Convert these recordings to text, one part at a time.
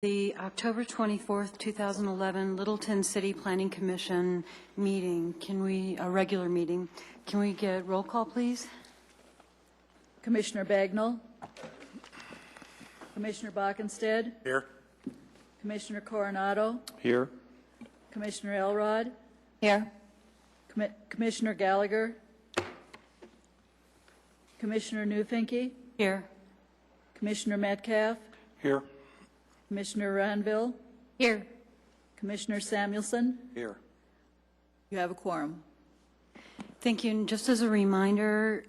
The October 24th, 2011 Littleton City Planning Commission meeting, a regular meeting, can we get roll call, please? Commissioner Bagnall. Commissioner Bockenstead. Here. Commissioner Coronado. Here. Commissioner Elrod. Here. Commissioner Gallagher. Commissioner Newfinke. Here. Commissioner Metcalf. Here. Commissioner Ranville. Here. Commissioner Samuelson. Here. You have a quorum. Thank you. And just as a reminder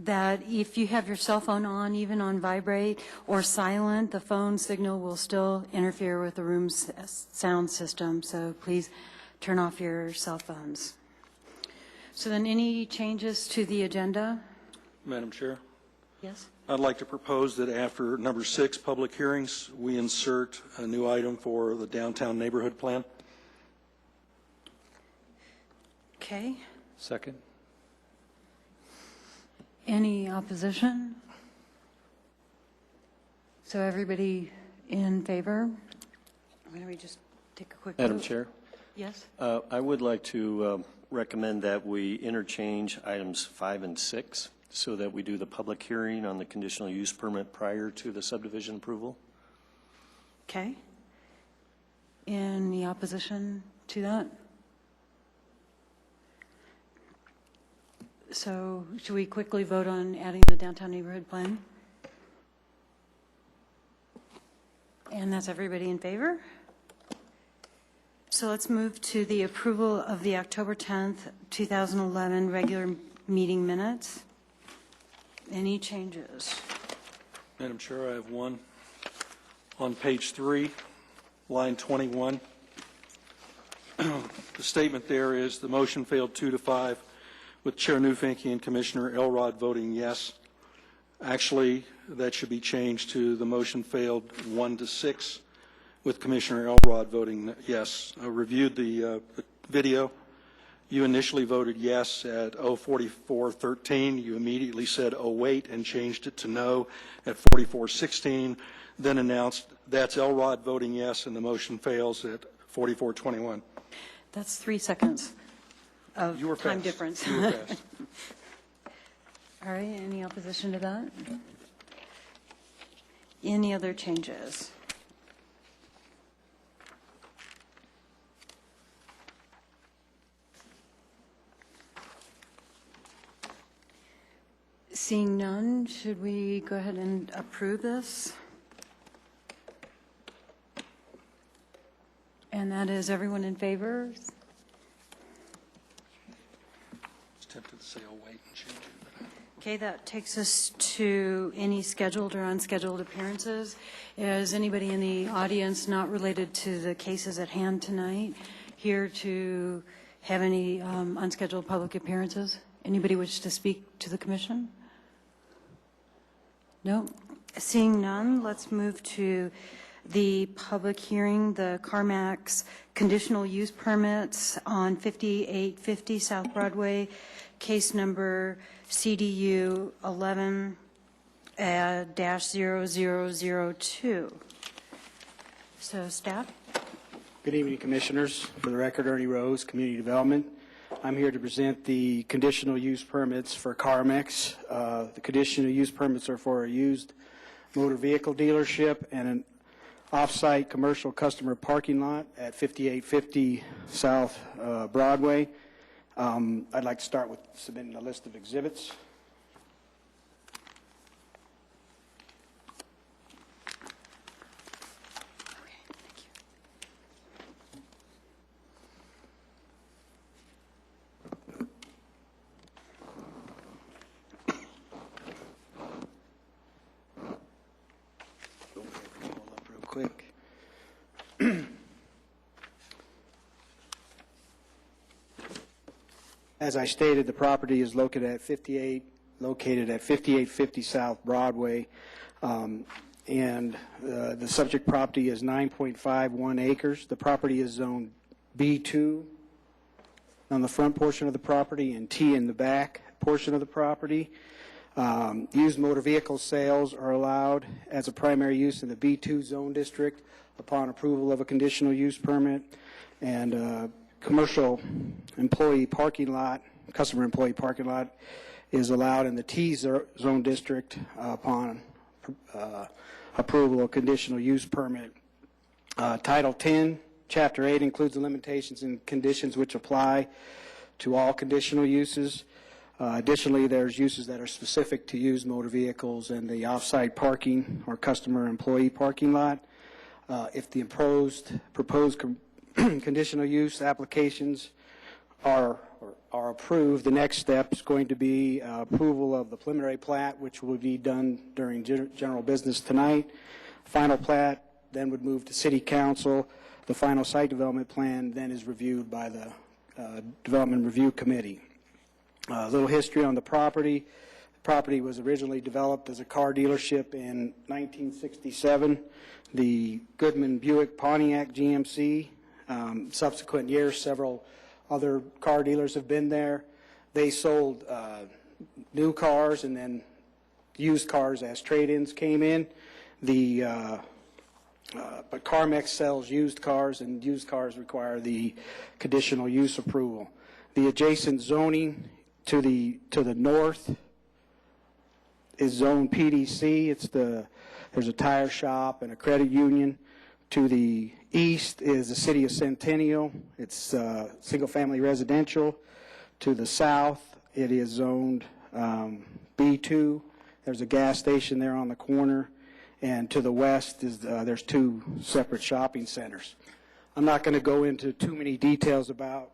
that if you have your cell phone on, even on vibrate or silent, the phone signal will still interfere with the room's sound system. So please turn off your cell phones. So then any changes to the agenda? Madam Chair, Yes. I'd like to propose that after number 6, public hearings, we insert a new item for the downtown neighborhood plan. Okay. Second. Any opposition? So everybody in favor? Why don't we just take a quick Madam vote? Chair, Yes. I would like to recommend that we interchange items 5 and 6 so that we do the public hearing on the conditional use permit prior to the subdivision approval. Okay. Any opposition to that? So should we quickly vote on adding the downtown neighborhood plan? And that's everybody in favor? So let's move to the approval of the October 10th, 2011 regular meeting minutes. Any changes? Madam Chair, I have one. On page 3, line 21, the statement there is the motion failed 2-5 with Chair Newfinke and Commissioner Elrod voting yes. Actually, that should be changed to the motion failed 1-6 with Commissioner Elrod voting yes. I reviewed the video. You initially voted yes at 044:13. You immediately said oh wait and changed it to no at 44:16. Then announced that's Elrod voting yes and the motion fails at 44:21. That's 3 seconds of You were time fast. difference. You were fast. All right, any opposition to that? Any other changes? Seeing none, should we go ahead and approve this? And that is everyone in favor? I was tempted to say oh wait and change it. But Okay, that takes us to any scheduled or unscheduled appearances. Is anybody in the audience not related to the cases at hand tonight here to have any unscheduled public appearances? Anybody wish to speak to the commission? No? Seeing none, let's move to the public hearing, the CarMax conditional use permits on 5850 South Broadway, case number CDU 11-0002. So staff? Good evening, Commissioners. For the record, Ernie Rose, Community Development. I'm here to present the conditional use permits for CarMax. The conditional use permits are for a used motor vehicle dealership and an off-site commercial customer parking lot at 5850 South Broadway. I'd like to start with submitting a list of exhibits. Quick. As I stated, the property is located at 5850 South Broadway, and the subject property is 9.51 acres. The property is zoned B2 on the front portion of the property and T in the back portion of the property. Used motor vehicle sales are allowed as a primary use in the B2 zone district, upon approval of a conditional use permit, and commercial employee parking lot, customer employee parking lot is allowed in the T zone district upon approval of conditional use permit. Title 10, Chapter 8 includes the limitations and conditions which apply to all conditional uses. Additionally, there's uses that are specific to used motor vehicles and the off-site parking or customer employee parking lot. If the proposed conditional use applications are approved, the next step is going to be approval of the preliminary plat, which will be done during general business tonight. Final plat then would move to City Council. The final site development plan then is reviewed by the Development Review Committee. A little history on the property. The property was originally developed as a car dealership in 1967. The Goodman Buick Pontiac GMC. Subsequent years, several other car dealers have been there. They sold new cars, and then used cars as trade-ins came in. But Carmex sells used cars, and used cars require the conditional use approval. The adjacent zoning to the north is zone PDC. There's a tire shop and a credit union. To the east is the city of Centennial. It's single-family residential. To the south, it is zoned B2. There's a gas station there on the corner. And to the west is there's two separate shopping centers. I'm not going to go into too many details about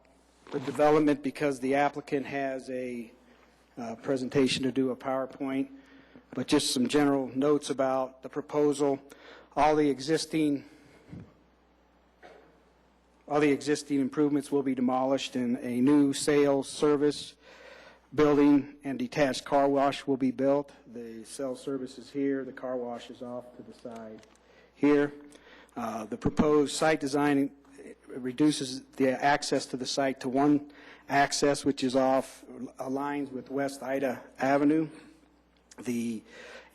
the development because the applicant has a presentation to do, a PowerPoint, but just some general notes about the proposal. All the existing improvements will be demolished, and a new sales service building and detached car wash will be built. The cell service is here. The car wash is off to the side here. The proposed site design reduces the access to the site to one access, which is aligns with West Ida Avenue. The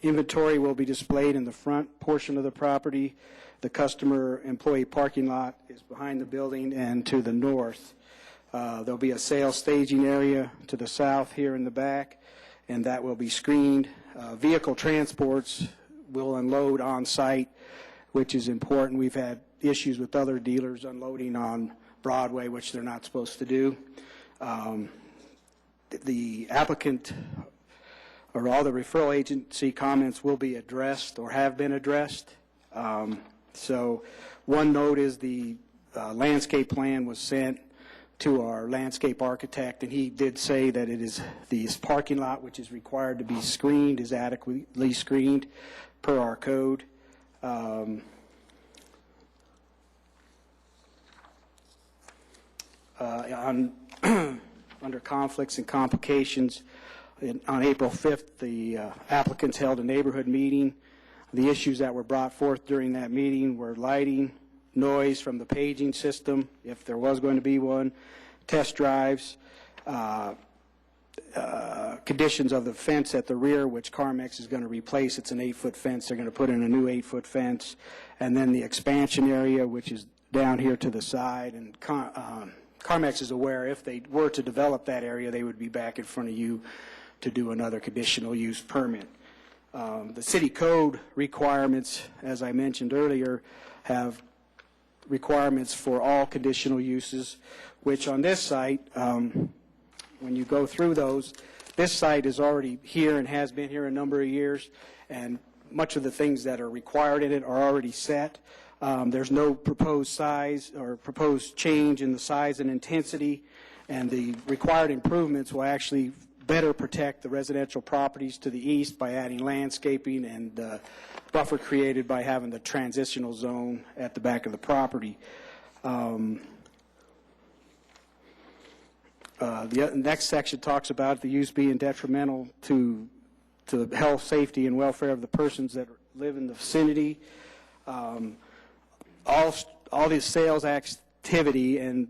inventory will be displayed in the front portion of the property. The customer employee parking lot is behind the building and to the north. There'll be a sales staging area to the south here in the back, and that will be screened. Vehicle transports will unload on site, which is important. We've had issues with other dealers unloading on Broadway, which they're not supposed to do. The applicant or all the referral agency comments will be addressed or have been addressed. So one note is the landscape plan was sent to our landscape architect, and he did say that it is this parking lot, which is required to be screened, is adequately screened per our code. Under conflicts and complications, on April 5th, the applicants held a neighborhood meeting. The issues that were brought forth during that meeting were lighting, noise from the paging system, if there was going to be one, test drives, conditions of the fence at the rear, which Carmex is going to replace. It's an 8-foot fence. They're going to put in a new 8-foot fence. And then the expansion area, which is down here to the side. And Carmex is aware if they were to develop that area, they would be back in front of you to do another conditional use permit. The city code requirements, as I mentioned earlier, have requirements for all conditional uses, which on this site, when you go through those, this site is already here and has been here a number of years, and much of the things that are required in it are already set. There's no proposed size or proposed change in the size and intensity, and the required improvements will actually better protect the residential properties to the east by adding landscaping and buffer created by having the transitional zone at the back of the property. The next section talks about the use being detrimental to the health, safety, and welfare of the persons that live in the vicinity. All these sales activity and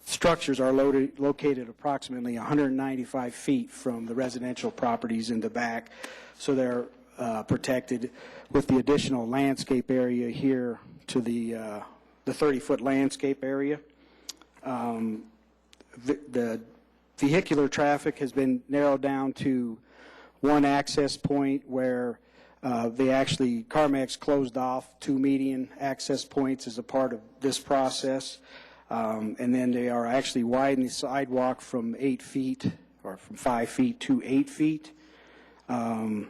structures are located approximately 195 feet from the residential properties in the back, so they're protected with the additional landscape area here to the 30-foot landscape area. The vehicular traffic has been narrowed down to one access point where CarMax closed off 2 median access points as a part of this process. And then they are actually widening the sidewalk from 8 feet or from 5 feet to 8 feet. The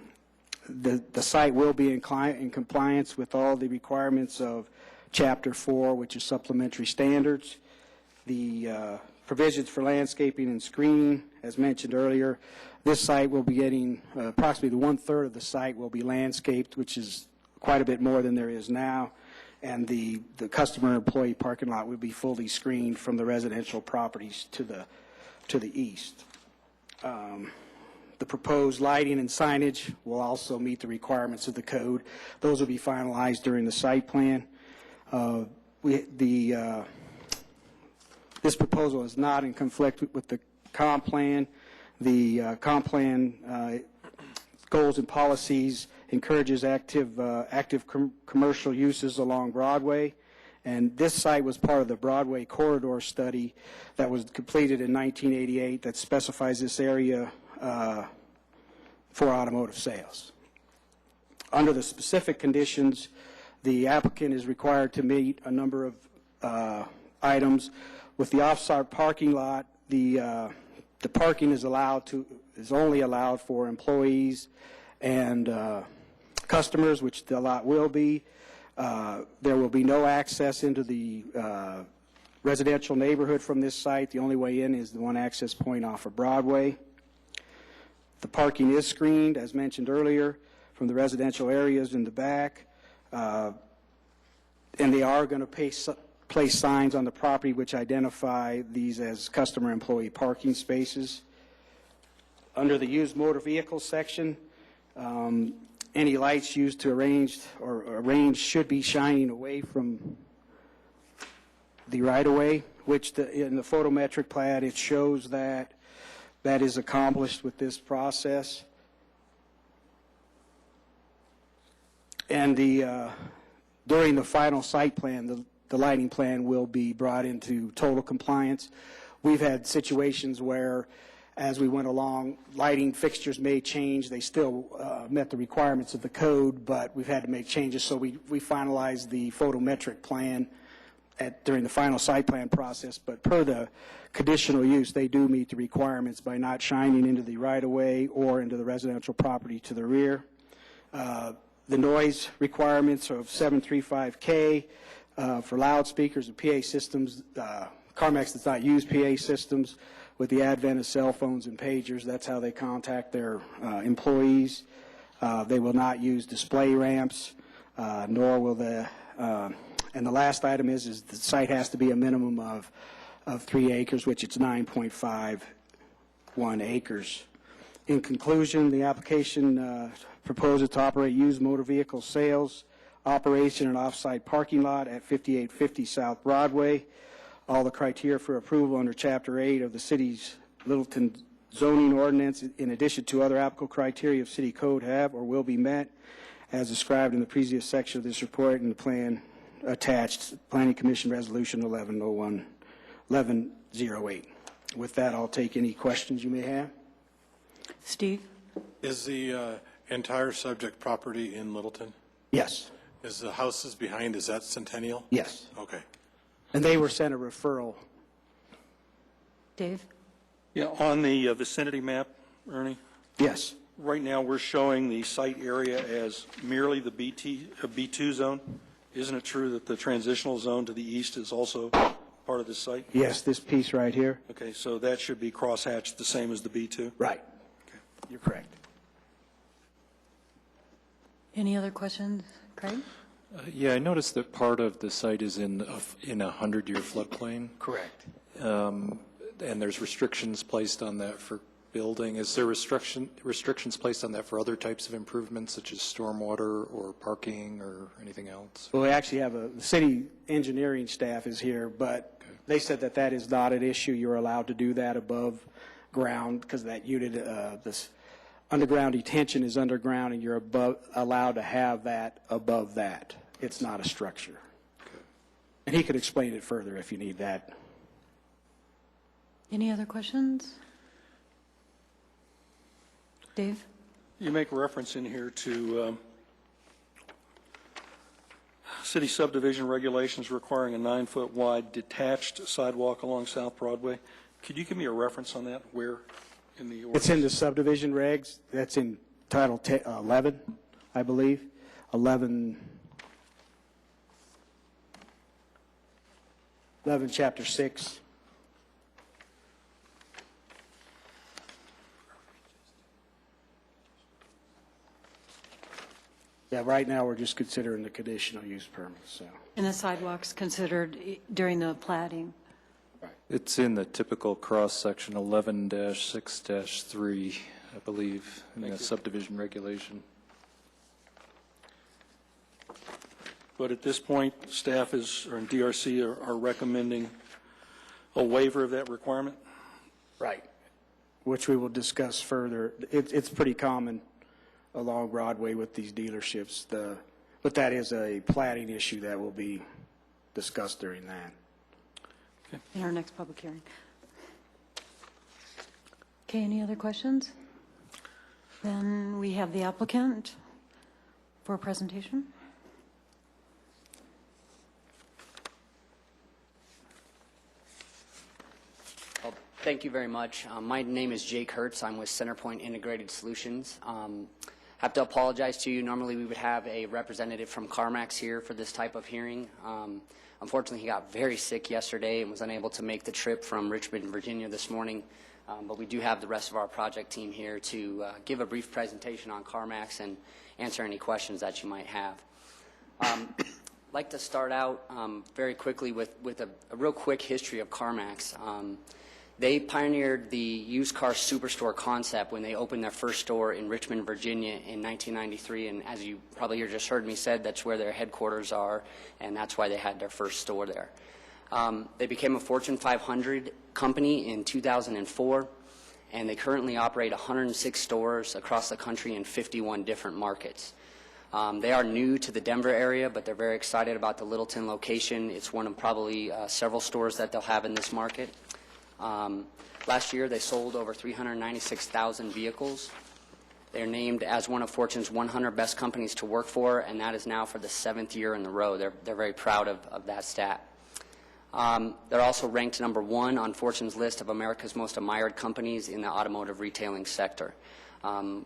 site will be in compliance with all the requirements of Chapter 4, which is supplementary standards. The provisions for landscaping and screening, as mentioned earlier, this site will be getting approximately 1/3 of the site will be landscaped, which is quite a bit more than there is now. And the customer and employee parking lot will be fully screened from the residential properties to the east. The proposed lighting and signage will also meet the requirements of the code. Those will be finalized during the site plan. This proposal is not in conflict with the comp plan. The comp plan goals and policies encourages active commercial uses along Broadway, and this site was part of the Broadway corridor study that was completed in 1988 that specifies this area for automotive sales. Under the specific conditions, the applicant is required to meet a number of items. With the off-site parking lot, the parking is only allowed for employees and customers, which the lot will be. There will be no access into the residential neighborhood from this site. The only way in is the one access point off of Broadway. The parking is screened, as mentioned earlier, from the residential areas in the back. And they are going to place signs on the property which identify these as customer employee parking spaces. Under the used motor vehicle section, any lights used to arrange should be shining away from the right-of-way, which in the photometric plat it shows that that is accomplished with this process. And during the final site plan, the lighting plan will be brought into total compliance. We've had situations where, as we went along, lighting fixtures may change. They still met the requirements of the code, but we've had to make changes. So we finalized the photometric plan during the final site plan process. But per the conditional use, they do meet the requirements by not shining into the right-of-way or into the residential property to the rear. The noise requirements of 735K for loudspeakers and PA systems. CarMax does not use PA systems. With the advent of cell phones and pagers, that's how they contact their employees. They will not use display ramps, nor will and the last item is the site has to be a minimum of 3 acres, which it's 9.51 acres. In conclusion, the application proposes to operate used motor vehicle sales, operation and off-site parking lot at 5850 South Broadway. All the criteria for approval under Chapter 8 of the city's Littleton zoning ordinance, in addition to other applicable criteria of city code, have or will be met as described in the previous section of this report and the plan attached, Planning Commission Resolution 1108. With that, I'll take any questions you may have. Steve? Is the entire subject property in Littleton? Yes. Is the houses behind, is that Centennial? Yes. Okay. And they were sent a referral. Dave? Yeah, on the vicinity map, Ernie, Yes. right now we're showing the site area as merely the B2 zone. Isn't it true that the transitional zone to the east is also part of this site? Yes, this piece right here. Okay, so that should be crosshatched the same as the B2? Right. Okay. You're correct. Any other questions? Craig? Yeah, I noticed that part of the site is in a 100-year floodplain, Correct. and there's restrictions placed on that for building. Is there restrictions placed on that for other types of improvements, such as stormwater or parking or anything else? Well, we actually have the city engineering staff is here, but they said that that is not an issue. You're allowed to do that above ground because that unit, underground detention is underground, and you're allowed to have that above that. It's not a structure. And he could explain it further if you need that. Any other questions? Dave? You make reference in here to city subdivision regulations requiring a 9-foot wide detached sidewalk along South Broadway. Could you give me a reference on that? Where in the ordinance? It's in the subdivision regs. That's in Title 11, I believe. 11, Chapter 6. Yeah, right now we're just considering the conditional use permit, so. And the sidewalks considered during the plating? It's in the typical cross-section 11-6-3, I believe, in the subdivision regulation. But at this point, staff is, or in DRC, are recommending a waiver of that requirement? Right. Which we will discuss further. It's pretty common along Broadway with these dealerships. But that is a plating issue that will be discussed during that. In our next public hearing. Okay, any other questions? Then we have the applicant for a presentation. Well, thank you very much. My name is Jake Hertz. I'm with CenterPoint Integrated Solutions. Have to apologize to you. Normally we would have a representative from CarMax here for this type of hearing. Unfortunately, he got very sick yesterday and was unable to make the trip from Richmond, Virginia this morning. But we do have the rest of our project team here to give a brief presentation on CarMax and answer any questions that you might have. I'd like to start out very quickly with a real quick history of CarMax. They pioneered the used car superstore concept when they opened their first store in Richmond, Virginia in 1993, and as you probably just heard me said, that's where their headquarters are, and that's why they had their first store there. They became a Fortune 500 company in 2004, and they currently operate 106 stores across the country in 51 different markets. They are new to the Denver area, but they're very excited about the Littleton location. It's one of probably several stores that they'll have in this market. Last year, they sold over 396,000 vehicles. They're named as one of Fortune's 100 best companies to work for, and that is now for the 7th year in a row. They're very proud of that stat. They're also ranked #1 on Fortune's list of America's most admired companies in the automotive retailing sector.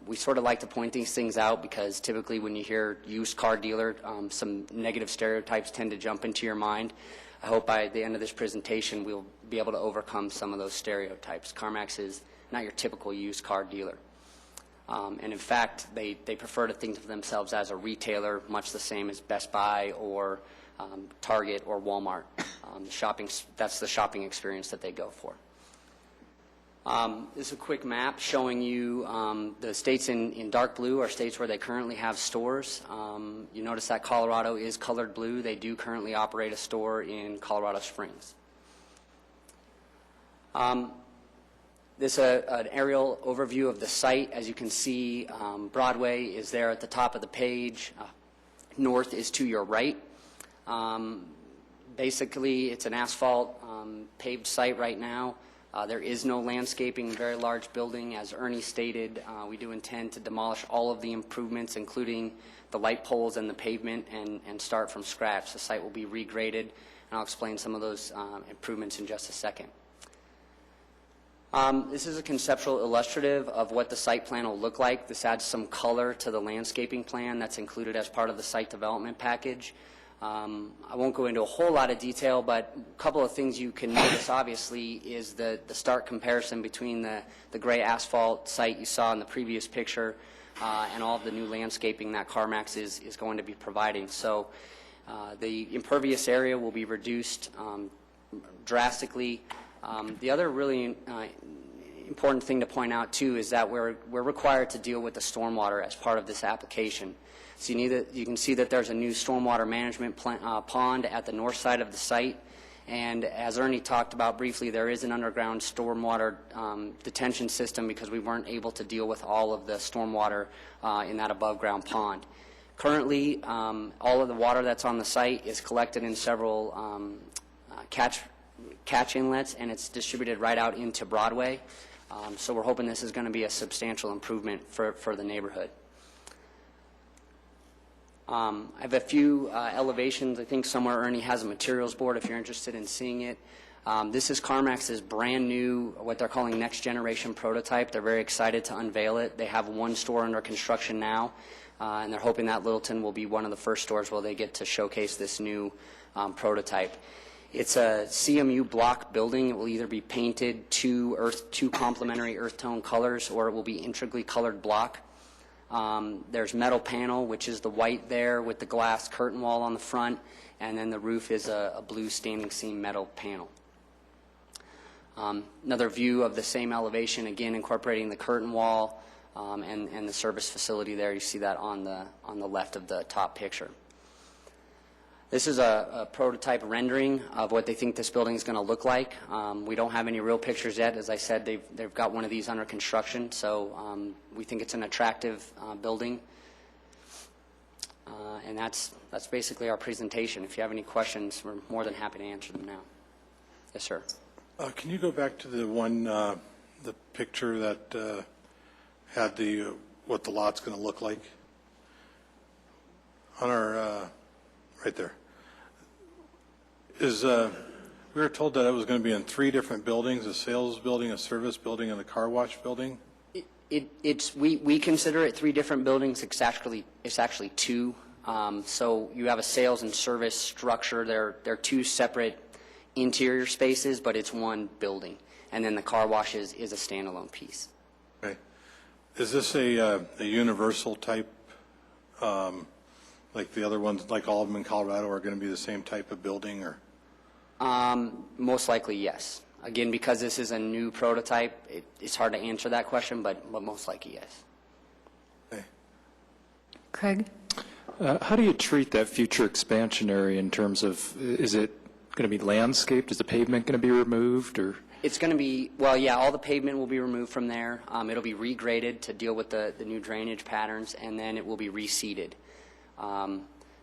We sort of like to point these things out because typically when you hear used car dealer, some negative stereotypes tend to jump into your mind. I hope by the end of this presentation we'll be able to overcome some of those stereotypes. CarMax is not your typical used car dealer. And in fact, they prefer to think of themselves as a retailer, much the same as Best Buy or Target or Walmart. That's the shopping experience that they go for. This is a quick map showing you the states in dark blue are states where they currently have stores. You notice that Colorado is colored blue. They do currently operate a store in Colorado Springs. This is an aerial overview of the site. As you can see, Broadway is there at the top of the page. North is to your right. Basically, it's an asphalt paved site right now. There is no landscaping, very large building. As Ernie stated, we do intend to demolish all of the improvements, including the light poles and the pavement, and start from scratch. The site will be regraded, and I'll explain some of those improvements in just a second. This is a conceptual illustrative of what the site plan will look like. This adds some color to the landscaping plan that's included as part of the site development package. I won't go into a whole lot of detail, but a couple of things you can notice, obviously, is the stark comparison between the gray asphalt site you saw in the previous picture and all of the new landscaping that CarMax is going to be providing. So the impervious area will be reduced drastically. The other really important thing to point out, too, is that we're required to deal with the stormwater as part of this application. So you can see that there's a new stormwater management pond at the north side of the site, And as Ernie talked about briefly, there is an underground stormwater detention system because we weren't able to deal with all of the stormwater in that above-ground pond. Currently, all of the water that's on the site is collected in several catch inlets, and it's distributed right out into Broadway. So we're hoping this is going to be a substantial improvement for the neighborhood. I have a few elevations. I think somewhere Ernie has a materials board if you're interested in seeing it. This is CarMax's brand new, what they're calling next generation prototype. They're very excited to unveil it. They have one store under construction now, and they're hoping that Littleton will be one of the first stores where they get to showcase this new prototype. It's a CMU block building. It will either be painted two complementary earth tone colors, or it will be integrally colored block. There's metal panel, which is the white there with the glass curtain wall on the front, and then the roof is a blue standing seam metal panel. Another view of the same elevation, again incorporating the curtain wall and the service facility there. You see that on the left of the top picture. This is a prototype rendering of what they think this building is going to look like. We don't have any real pictures yet. As I said, they've got one of these under construction, so we think it's an attractive building. And that's basically our presentation. If you have any questions, we're more than happy to answer them now. Yes, sir. Can you go back to the one, the picture that had what the lot's going to look like? On our, right there. We were told that it was going to be in 3 different buildings, a sales building, a service building, and a car wash building? We consider it 3 different buildings. It's actually 2. So you have a sales and service structure. They're 2 separate interior spaces, but it's one building. And then the car wash is a standalone piece. Okay. Is this a universal type, like the other ones, like all of them in Colorado, are going to be the same type of building, or? Most likely, yes. Again, because this is a new prototype, it's hard to answer that question, but most likely, yes. Okay. Craig? How do you treat that future expansion area in terms of, is it going to be landscaped? Is the pavement going to be removed, or? It's going to be, well, yeah, all the pavement will be removed from there. It'll be regraded to deal with the new drainage patterns, and then it will be reseeded.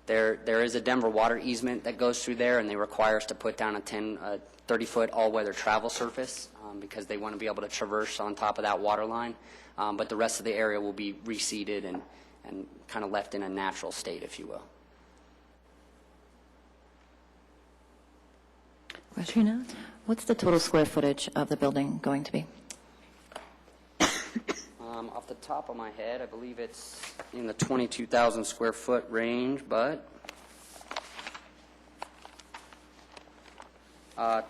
There is a Denver water easement that goes through there, and they require us to put down a 30-foot all-weather travel surface because they want to be able to traverse on top of that water line. But the rest of the area will be reseeded and kind of left in a natural state, if you will. Katrina? What's the total square footage of the building going to be? Off the top of my head, I believe it's in the 22,000 square foot range, but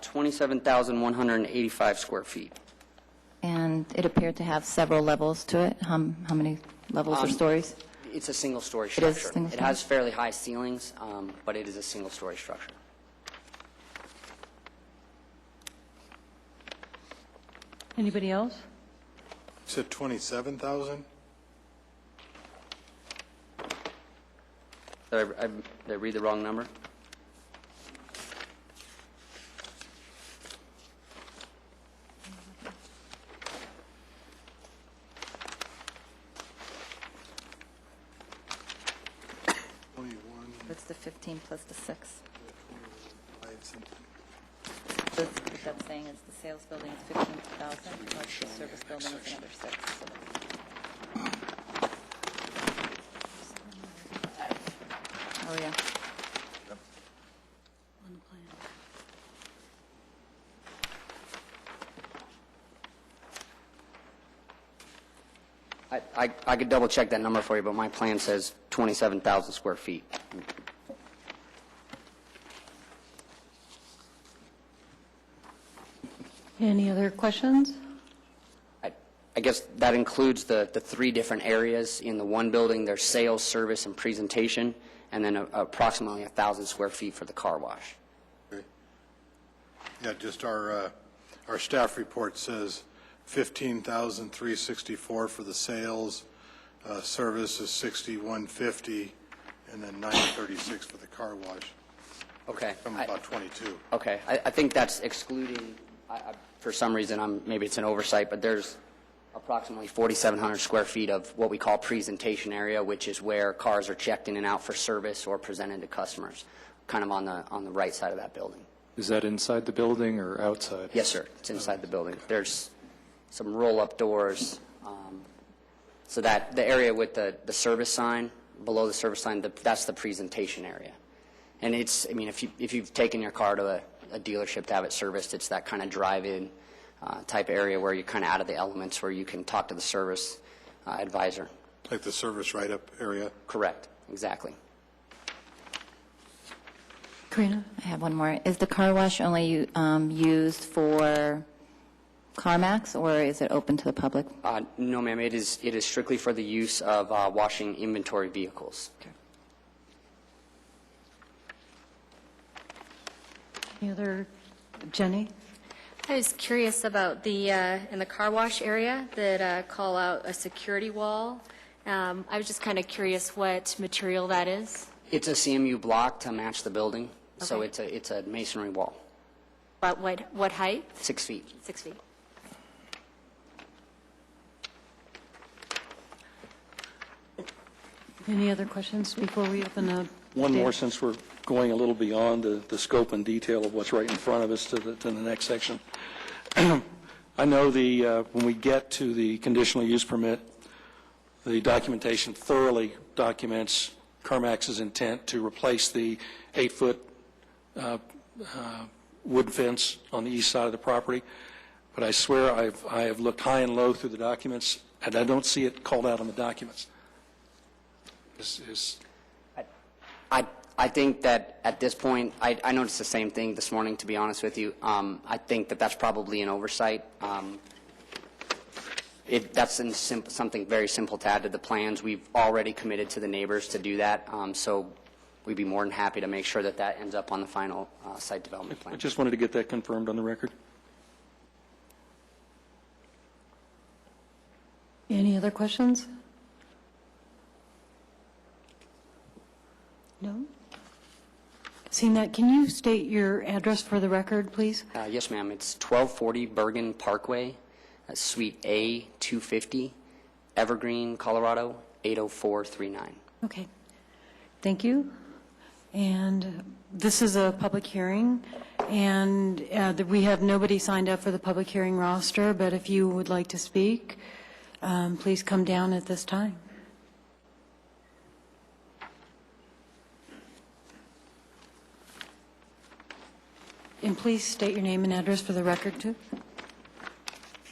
27,185 square feet. And it appeared to have several levels to it. How many levels or stories? It's a single-story It structure. is single-story? It has fairly high ceilings, but it is a single-story structure. Anybody else? You said 27,000? Did I read the wrong number? What's the 15 plus the 6? Something. What that's saying is the sales building is 15,000, plus the service building is another 6. Oh, yeah. I could double check that number for you, but my plan says 27,000 square feet. Any other questions? I guess that includes the 3 different areas in the one building. There's sales, service, and presentation, and then approximately 1,000 square feet for the car wash. Okay. Yeah, just our staff report says 15,364 for the sales, service is 6,150, and then 936 for the car wash. Okay. from about 22. Okay, I think that's excluding, for some reason, maybe it's an oversight, but there's approximately 4,700 square feet of what we call presentation area, which is where cars are checked in and out for service or presented to customers, kind of on the right side of that building. Is that inside the building or outside? Yes, sir, it's inside the building. There's some roll-up doors, so that the area with the service sign, below the service sign, that's the presentation area. And it's, I mean, if you've taken your car to a dealership to have it serviced, it's that kind of drive-in type area where you're kind of out of the elements, where you can talk to the service advisor. Like the service write-up area? Correct, exactly. Karina? I have one more. Is the car wash only used for CarMax, or is it open to the public? No, ma'am, it is strictly for the use of washing inventory vehicles. Any other, Jenny? I was curious about the, in the car wash area, that call out a security wall. I was just kind of curious what material that is. It's a CMU block to match the building, so Okay. it's a masonry wall, About what height? 6 feet. 6 feet. Any other questions before we open up? One more, since we're going a little beyond the scope and detail of what's right in front of us to the next section. I know when we get to the conditional use permit, the documentation thoroughly documents CarMax's intent to replace the 8-foot wood fence on the east side of the property. But I swear I have looked high and low through the documents, and I don't see it called out on the documents. I think that at this point, I noticed the same thing this morning, to be honest with you. I think that that's probably an oversight. That's something very simple to add to the plans. We've already committed to the neighbors to do that, so we'd be more than happy to make sure that that ends up on the final site development plan. I just wanted to get that confirmed on the record. Any other questions? No? Seeing that, can you state your address for the record, please? Yes, ma'am. It's 1240 Bergen Parkway, Suite A 250, Evergreen, Colorado 80439. Okay. Thank you. And this is a public hearing, and we have nobody signed up for the public hearing roster, but if you would like to speak, please come down at this time. And please state your name and address for the record, too.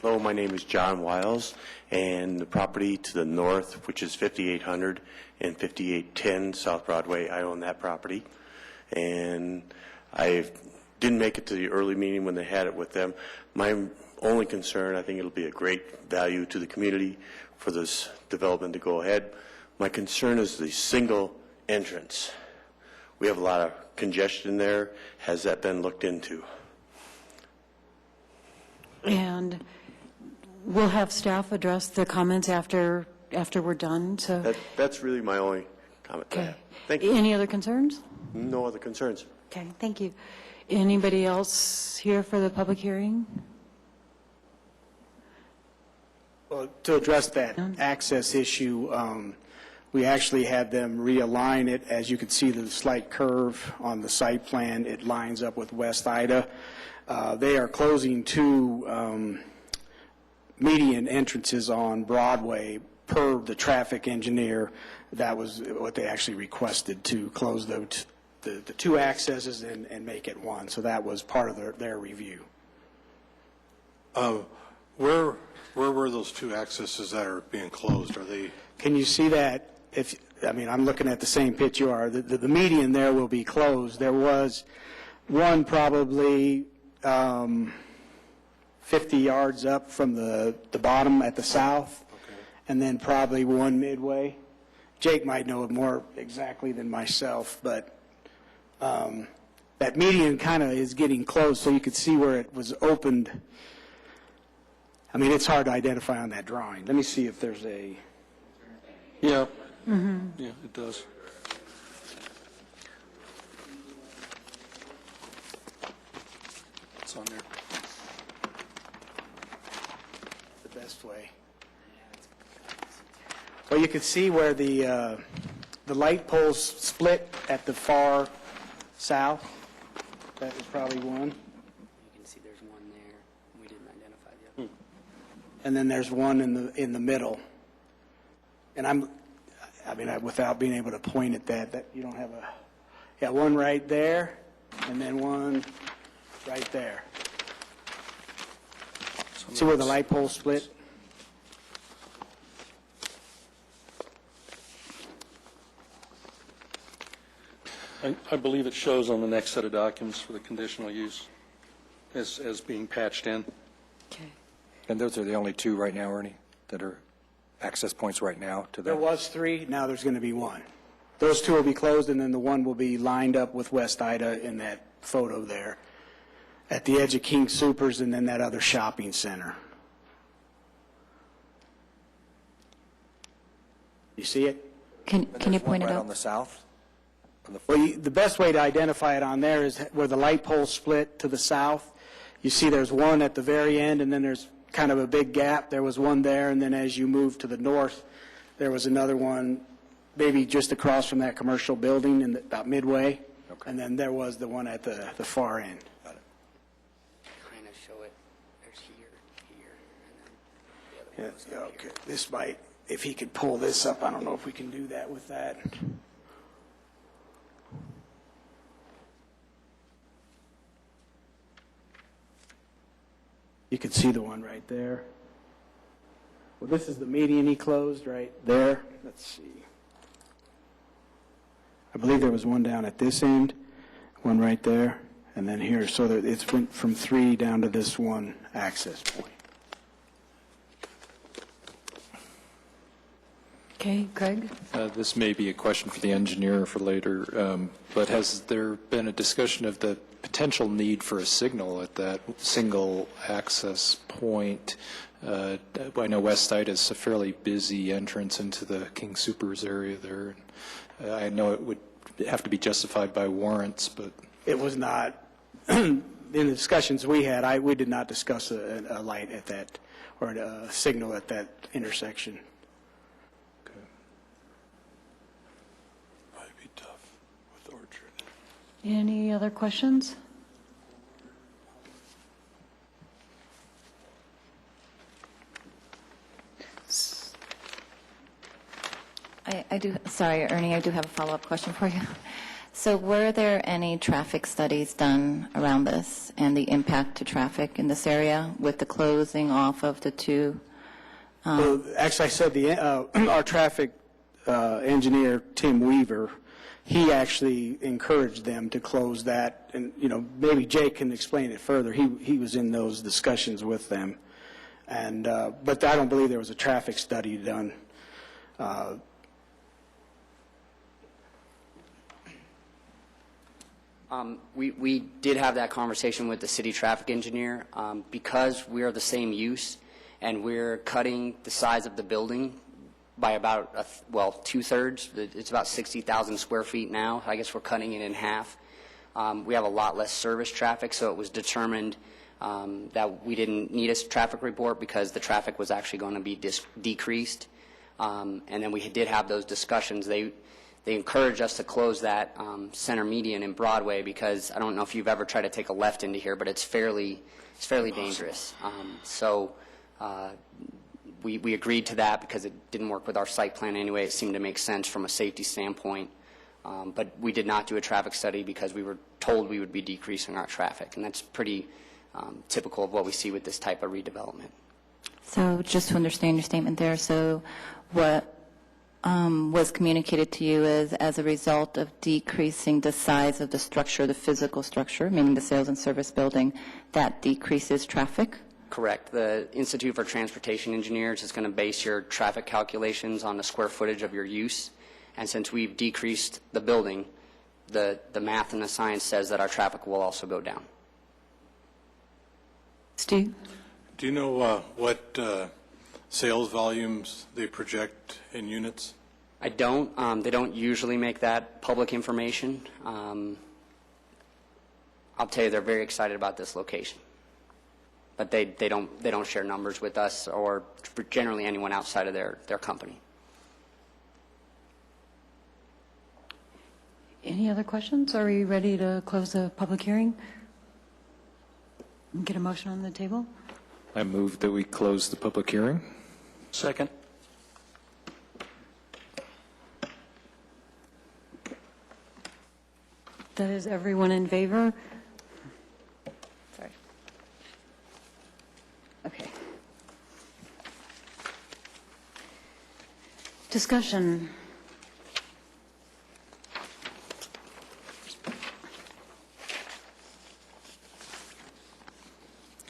Hello, my name is John Wiles, and the property to the north, which is 5800 and 5810 South Broadway, I own that property. And I didn't make it to the early meeting when they had it with them. My only concern, I think it'll be a great value to the community for this development to go ahead. My concern is the single entrance. We have a lot of congestion there. Has that been looked into? And we'll have staff address the comments after we're done, so. That's really my only comment to Okay. have. Thank you. Any other concerns? No other concerns. Okay, thank you. Anybody else here for the public hearing? Well, to address that access issue, we actually had them realign it. As you can see, the slight curve on the site plan, it lines up with West Ida. They are closing two median entrances on Broadway per the traffic engineer. That was what they actually requested, to close the two accesses and make it one. So that was part of their review. Where were those two accesses that are being closed? Are they? Can you see that? I'm looking at the same pitch you are. The median there will be closed. There was one probably 50 yards up from the bottom at the south, and then probably one midway. Jake might know it more exactly than myself, but that median kind of is getting close, so you could see where it was opened. I mean, it's hard to identify on that drawing. Let me see if there's a... Yeah. Yeah, it does. on there. The best way. Well, you can see where the light poles split at the far south. That was probably one. You can see there's one there. We didn't identify the other. And then there's one in the middle. And without being able to point at that you don't have one right there, and then one right there. See where the light poles split? I believe it shows on the next set of documents for the conditional use as being patched in. Okay. And those are the only two right now, Ernie, that are access points right now to There that? was three, now there's going to be one. Those two will be closed, and then the one will be lined up with West Ida in that photo there, at the edge of King Soopers and then that other shopping center. You see it? Can you There's one point it right out? on the south? On the Well, the best way to identify it on there is where the light poles split to the south. You see there's one at the very end, and then there's kind of a big gap. There was one there, and then as you move to the north, there was another one maybe just across from that commercial building in about midway. Okay. And then there was the one at the far end. Got it. Kind of show it. There's here, and then the other one goes Yeah, down okay. here. This might, if he could pull this up, I don't know if we can do that with that. You can see the one right there. Well, this is the median he closed right there. Let's see. I believe there was one down at this end, one right there, and then here. So that it's went from 3 down to this one access point. Okay, Greg? This may be a question for the engineer for later, but has there been a discussion of the potential need for a signal at that single access point? I know West Side is a fairly busy entrance into the King Soopers area there. I know it would have to be justified by warrants, but It was not, in the discussions we had, we did not discuss a light at that, or a signal at that intersection. Might be tough with Orchard. Any other questions? I do, sorry, Ernie, I do have a follow-up question for you. So were there any traffic studies done around this and the impact to traffic in this area with the closing off of the two? Well, actually, I said our traffic engineer, Tim Weaver, he actually encouraged them to close that, and, maybe Jake can explain it further. He was in those discussions with them, and but I don't believe there was a traffic study done. We did have that conversation with the city traffic engineer. Because we are the same use and we're cutting the size of the building by about, 2/3. It's about 60,000 square feet now. I guess we're cutting it in half. We have a lot less service traffic, so it was determined that we didn't need a traffic report because the traffic was actually going to be decreased. And then we did have those discussions. They encouraged us to close that center median in Broadway because I don't know if you've ever tried to take a left into here, but it's fairly dangerous. So we agreed to that because it didn't work with our site plan anyway. It seemed to make sense from a safety standpoint. But we did not do a traffic study because we were told we would be decreasing our traffic, and that's pretty typical of what we see with this type of redevelopment. So just to understand your statement there, so what was communicated to you is as a result of decreasing the size of the structure, the physical structure, meaning the sales and service building, that decreases traffic? Correct. The Institute for Transportation Engineers is going to base your traffic calculations on the square footage of your use. And since we've decreased the building, the math and the science says that our traffic will also go down. Steve? Do you know what sales volumes they project in units? I don't. They don't usually make that public information. I'll tell you, they're very excited about this location. But they don't share numbers with us or for generally anyone outside of their company. Any other questions? Are we ready to close the public hearing? Get a motion on the table? I move that we close the public hearing. Second. That is everyone in favor? Sorry. Okay. Discussion.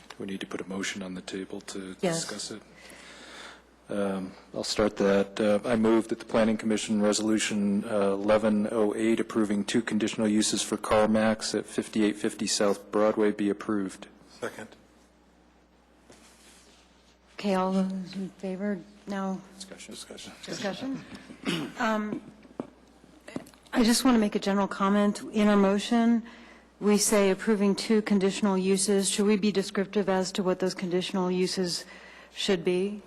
Do we need to put a motion on the table to Yes. discuss it? I'll start that. I move that the Planning Commission Resolution 1108 approving 2 conditional uses for CarMax at 5850 South Broadway be approved. Second. Okay, all those in favor? Now, Discussion. discussion? I just want to make a general comment. In our motion, we say approving 2 conditional uses. Should we be descriptive as to what those conditional uses should be?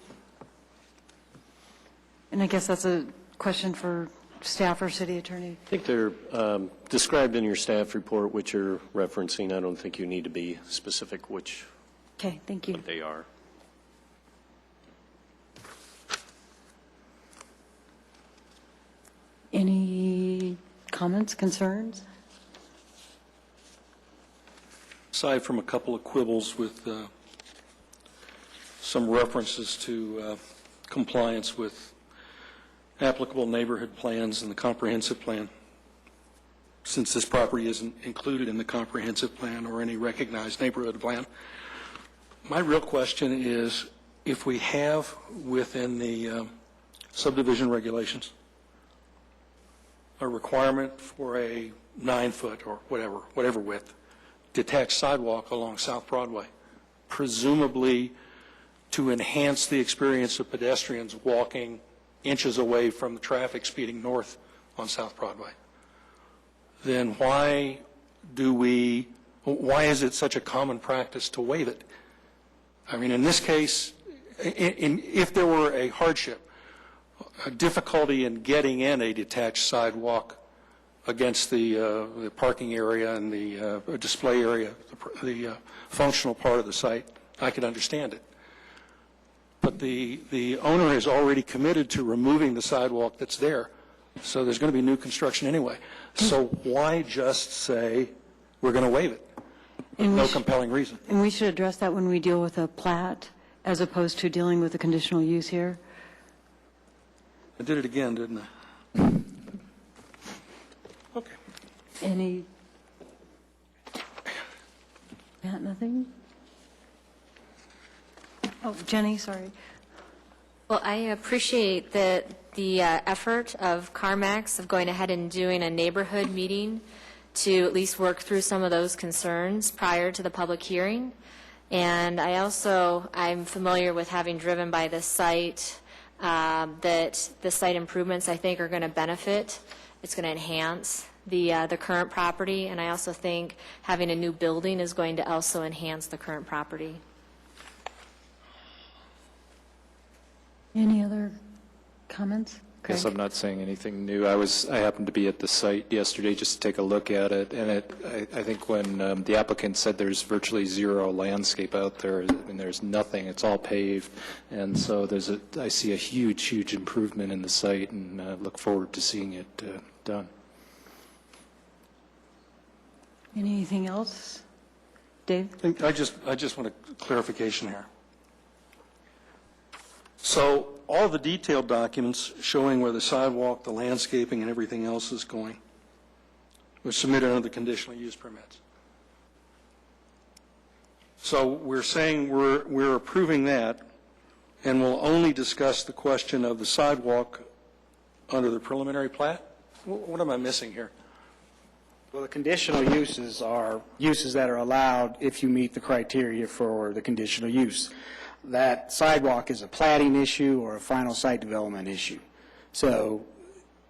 And I guess that's a question for staff or city attorney. I think they're described in your staff report, which you're referencing. I don't think you need to be specific which Okay, thank you. they are. Any comments, concerns? Aside from a couple of quibbles with some references to compliance with applicable neighborhood plans and the comprehensive plan, since this property isn't included in the comprehensive plan or any recognized neighborhood plan, my real question is, if we have within the subdivision regulations a requirement for a 9-foot or whatever width detached sidewalk along South Broadway, presumably to enhance the experience of pedestrians walking inches away from the traffic speeding north on South Broadway, then why is it such a common practice to waive it? I mean, in this case, if there were a hardship, a difficulty in getting in a detached sidewalk against the parking area and the display area, the functional part of the site, I could understand it. But the owner is already committed to removing the sidewalk that's there, so there's going to be new construction anyway. So why just say we're going to waive it? No compelling reason. And we should address that when we deal with a plat, as opposed to dealing with a conditional use here. I did it again, didn't I? Okay. Any? Matt, nothing? Oh, Jenny, sorry. Well, I appreciate the effort of CarMax of going ahead and doing a neighborhood meeting to at least work through some of those concerns prior to the public hearing. And I'm familiar with having driven by this site, that the site improvements, I think, are going to benefit. It's going to enhance the current property, and I also think having a new building is going to also enhance the current property. Any other comments? Guess Craig? I'm not saying anything new. I happened to be at the site yesterday just to take a look at it, and I think when the applicant said there's virtually zero landscape out there, I mean, there's nothing. It's all paved, and so I see a huge improvement in the site, and look forward to seeing it done. Anything else? Dave? I just want a clarification here. So all the detailed documents showing where the sidewalk, the landscaping, and everything else is going was submitted under the conditional use permits. So we're saying we're approving that, and we'll only discuss the question of the sidewalk under the preliminary plat? What am I missing here? Well, the conditional uses are uses that are allowed if you meet the criteria for the conditional use. That sidewalk is a platting issue or a final site development issue. So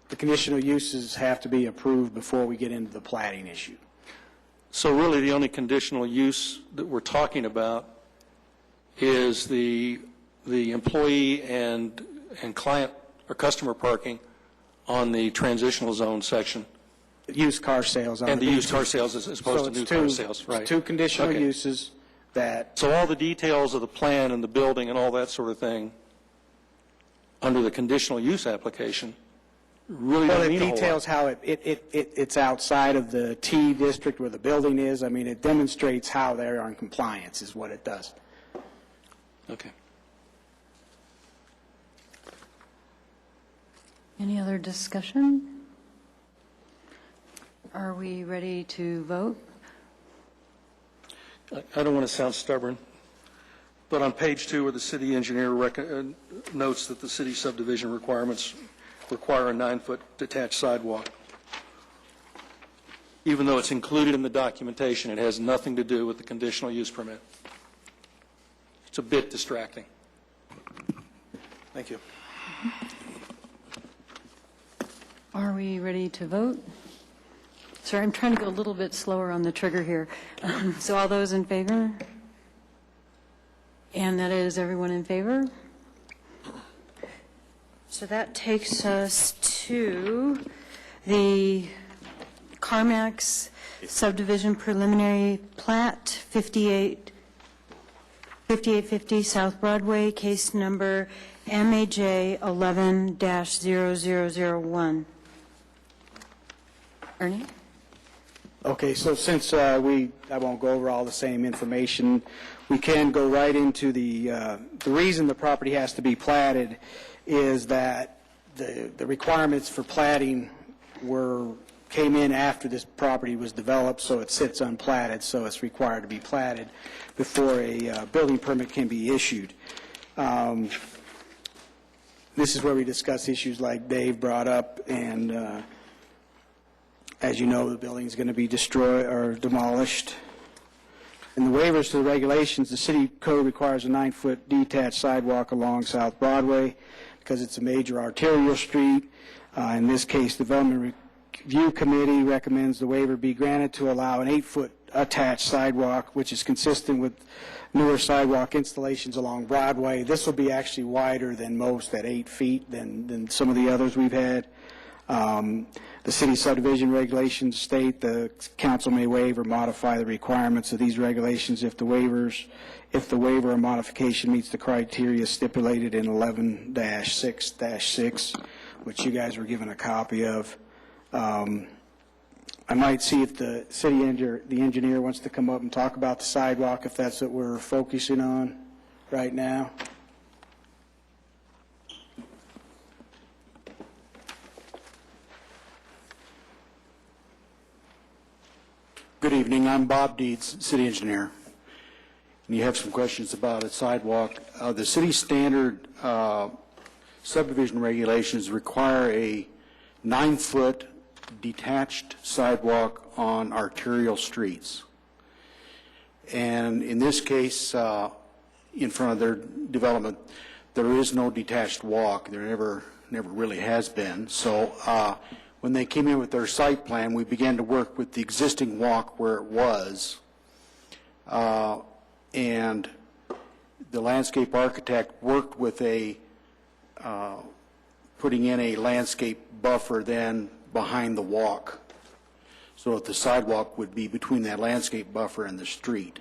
the conditional uses have to be approved before we get into the platting issue. So really, the only conditional use that we're talking about is the employee and client or customer parking on the transitional zone section, Used car sales. and the used car sales as opposed to new car sales, right? Two conditional Okay. uses that, So all the details of the plan and the building and all that sort of thing, under the conditional use application, really well, don't it mean a whole lot. details how it's outside of the T district where the building is. I mean, it demonstrates how they're in compliance is what it does. Okay. Any other discussion? Are we ready to vote? I don't want to sound stubborn, but on page 2 where the city engineer notes that the city subdivision requirements require a 9-foot detached sidewalk, even though it's included in the documentation, it has nothing to do with the conditional use permit. It's a bit distracting. Thank you. Are we ready to vote? Sorry, I'm trying to go a little bit slower on the trigger here. So all those in favor? And that is everyone in favor? So that takes us to the CarMax subdivision preliminary plat, 5850 South Broadway, case number MAJ 11-0001. Ernie? Okay, so since I won't go over all the same information, we can go right into the reason the property has to be platted is that the requirements for platting came in after this property was developed, so it sits unplatted, so it's required to be platted before a building permit can be issued. This is where we discuss issues like Dave brought up, and as you know, the building is going to be destroyed or demolished. In the waivers to the regulations, the city code requires a 9-foot detached sidewalk along South Broadway because it's a major arterial street. In this case, the Development Review Committee recommends the waiver be granted to allow an 8-foot attached sidewalk, which is consistent with newer sidewalk installations along Broadway. This will be actually wider than most, at 8 feet, than some of the others we've had. The city subdivision regulations state the council may waive or modify the requirements of these regulations if the waiver or modification meets the criteria stipulated in 11-6-6, which you guys were given a copy of. I might see if the engineer wants to come up and talk about the sidewalk, if that's what we're focusing on right now. Good evening. I'm Bob Deeds, city engineer. And you have some questions about a sidewalk. The city standard subdivision regulations require a 9-foot detached sidewalk on arterial streets. And in this case, in front of their development, there is no detached walk. There never really has been. So when they came in with their site plan, we began to work with the existing walk where it was. And the landscape architect worked with putting in a landscape buffer then behind the walk, so that the sidewalk would be between that landscape buffer and the street.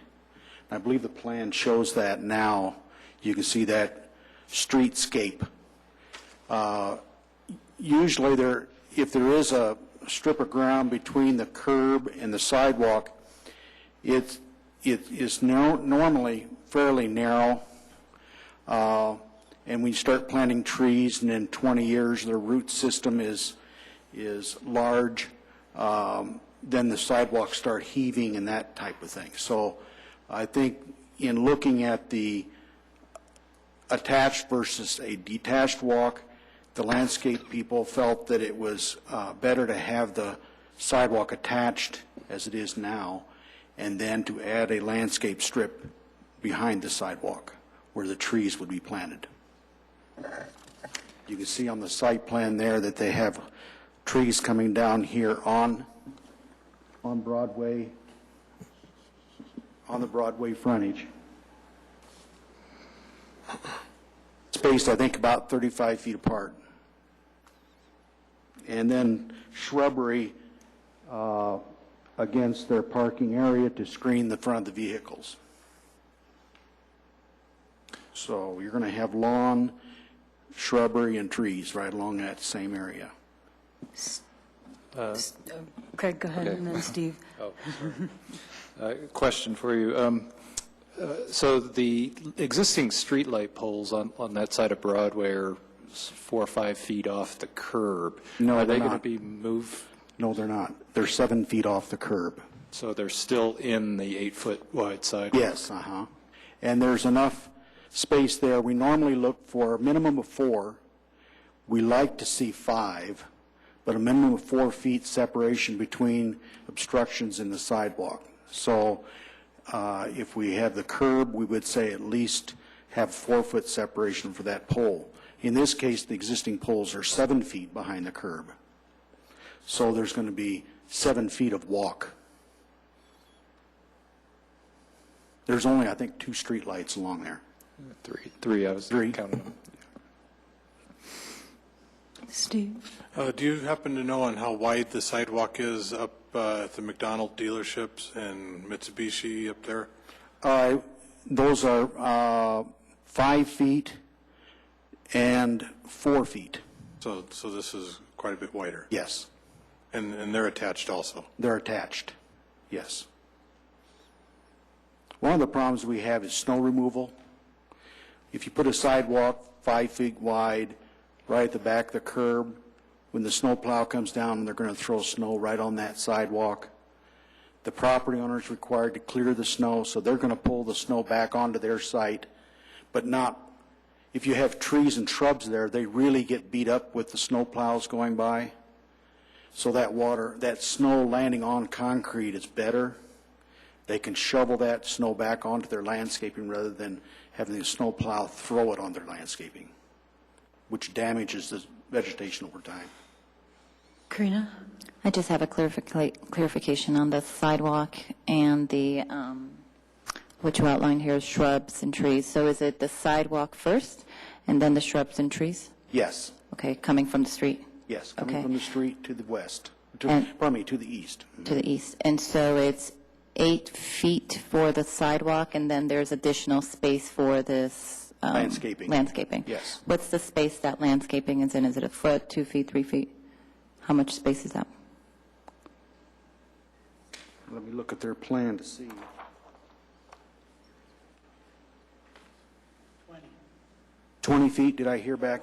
I believe the plan shows that now. You can see that streetscape. Usually if there is a strip of ground between the curb and the sidewalk, it is normally fairly narrow. And we start planting trees, and in 20 years, the root system is large. Then the sidewalks start heaving and that type of thing. So I think in looking at the attached versus a detached walk, the landscape people felt that it was better to have the sidewalk attached as it is now, and then to add a landscape strip behind the sidewalk where the trees would be planted. You can see on the site plan there that they have trees coming down here on Broadway on the Broadway frontage. Spaced, I think, about 35 feet apart. And then shrubbery against their parking area to screen the front of the vehicles. So you're going to have lawn, shrubbery, and trees right along that same area. Craig, go ahead, Okay. and then Steve. Oh, sorry. Question for you. So the existing streetlight poles on that side of Broadway are 4 or 5 feet off the curb. No, Are they they're going to not. be moved? No, they're not. They're 7 feet off the curb. So they're still in the 8-foot wide sidewalk? Yes, And there's enough space there. We normally look for a minimum of 4. We like to see 5, but a minimum of 4 feet separation between obstructions in the sidewalk. So if we have the curb, we would say at least have 4-foot separation for that pole. In this case, the existing poles are 7 feet behind the curb. So there's going to be 7 feet of walk. There's only, I think, 2 street lights along there. Three, I was Three. counting them. Steve? Do you happen to know on how wide the sidewalk is up at the McDonald dealerships and Mitsubishi up there? Those are 5 feet and 4 feet. So this is quite a bit wider. Yes, And they're attached also. they're attached. Yes. One of the problems we have is snow removal. If you put a sidewalk 5 feet wide right at the back of the curb, when the snow plow comes down, they're going to throw snow right on that sidewalk. The property owner is required to clear the snow, so they're going to pull the snow back onto their site, but not, if you have trees and shrubs there, they really get beat up with the snow plows going by. So that snow landing on concrete is better. They can shovel that snow back onto their landscaping rather than having the snow plow throw it on their landscaping, which damages the vegetation over time. Karina? I just have a clarification on the sidewalk and the, what you outlined here is shrubs and trees. So is it the sidewalk first and then the shrubs and trees? Yes, Okay, coming from the street yes, coming Okay. from the street to the west, And- to the east. to the east. And so it's 8 feet for the sidewalk and then there's additional space for this Landscaping. Landscaping. Yes. What's the space that landscaping is in? Is it a foot, 2 feet, 3 feet? How much space is that? Let me look at their plan to see. 20 feet, did I hear back?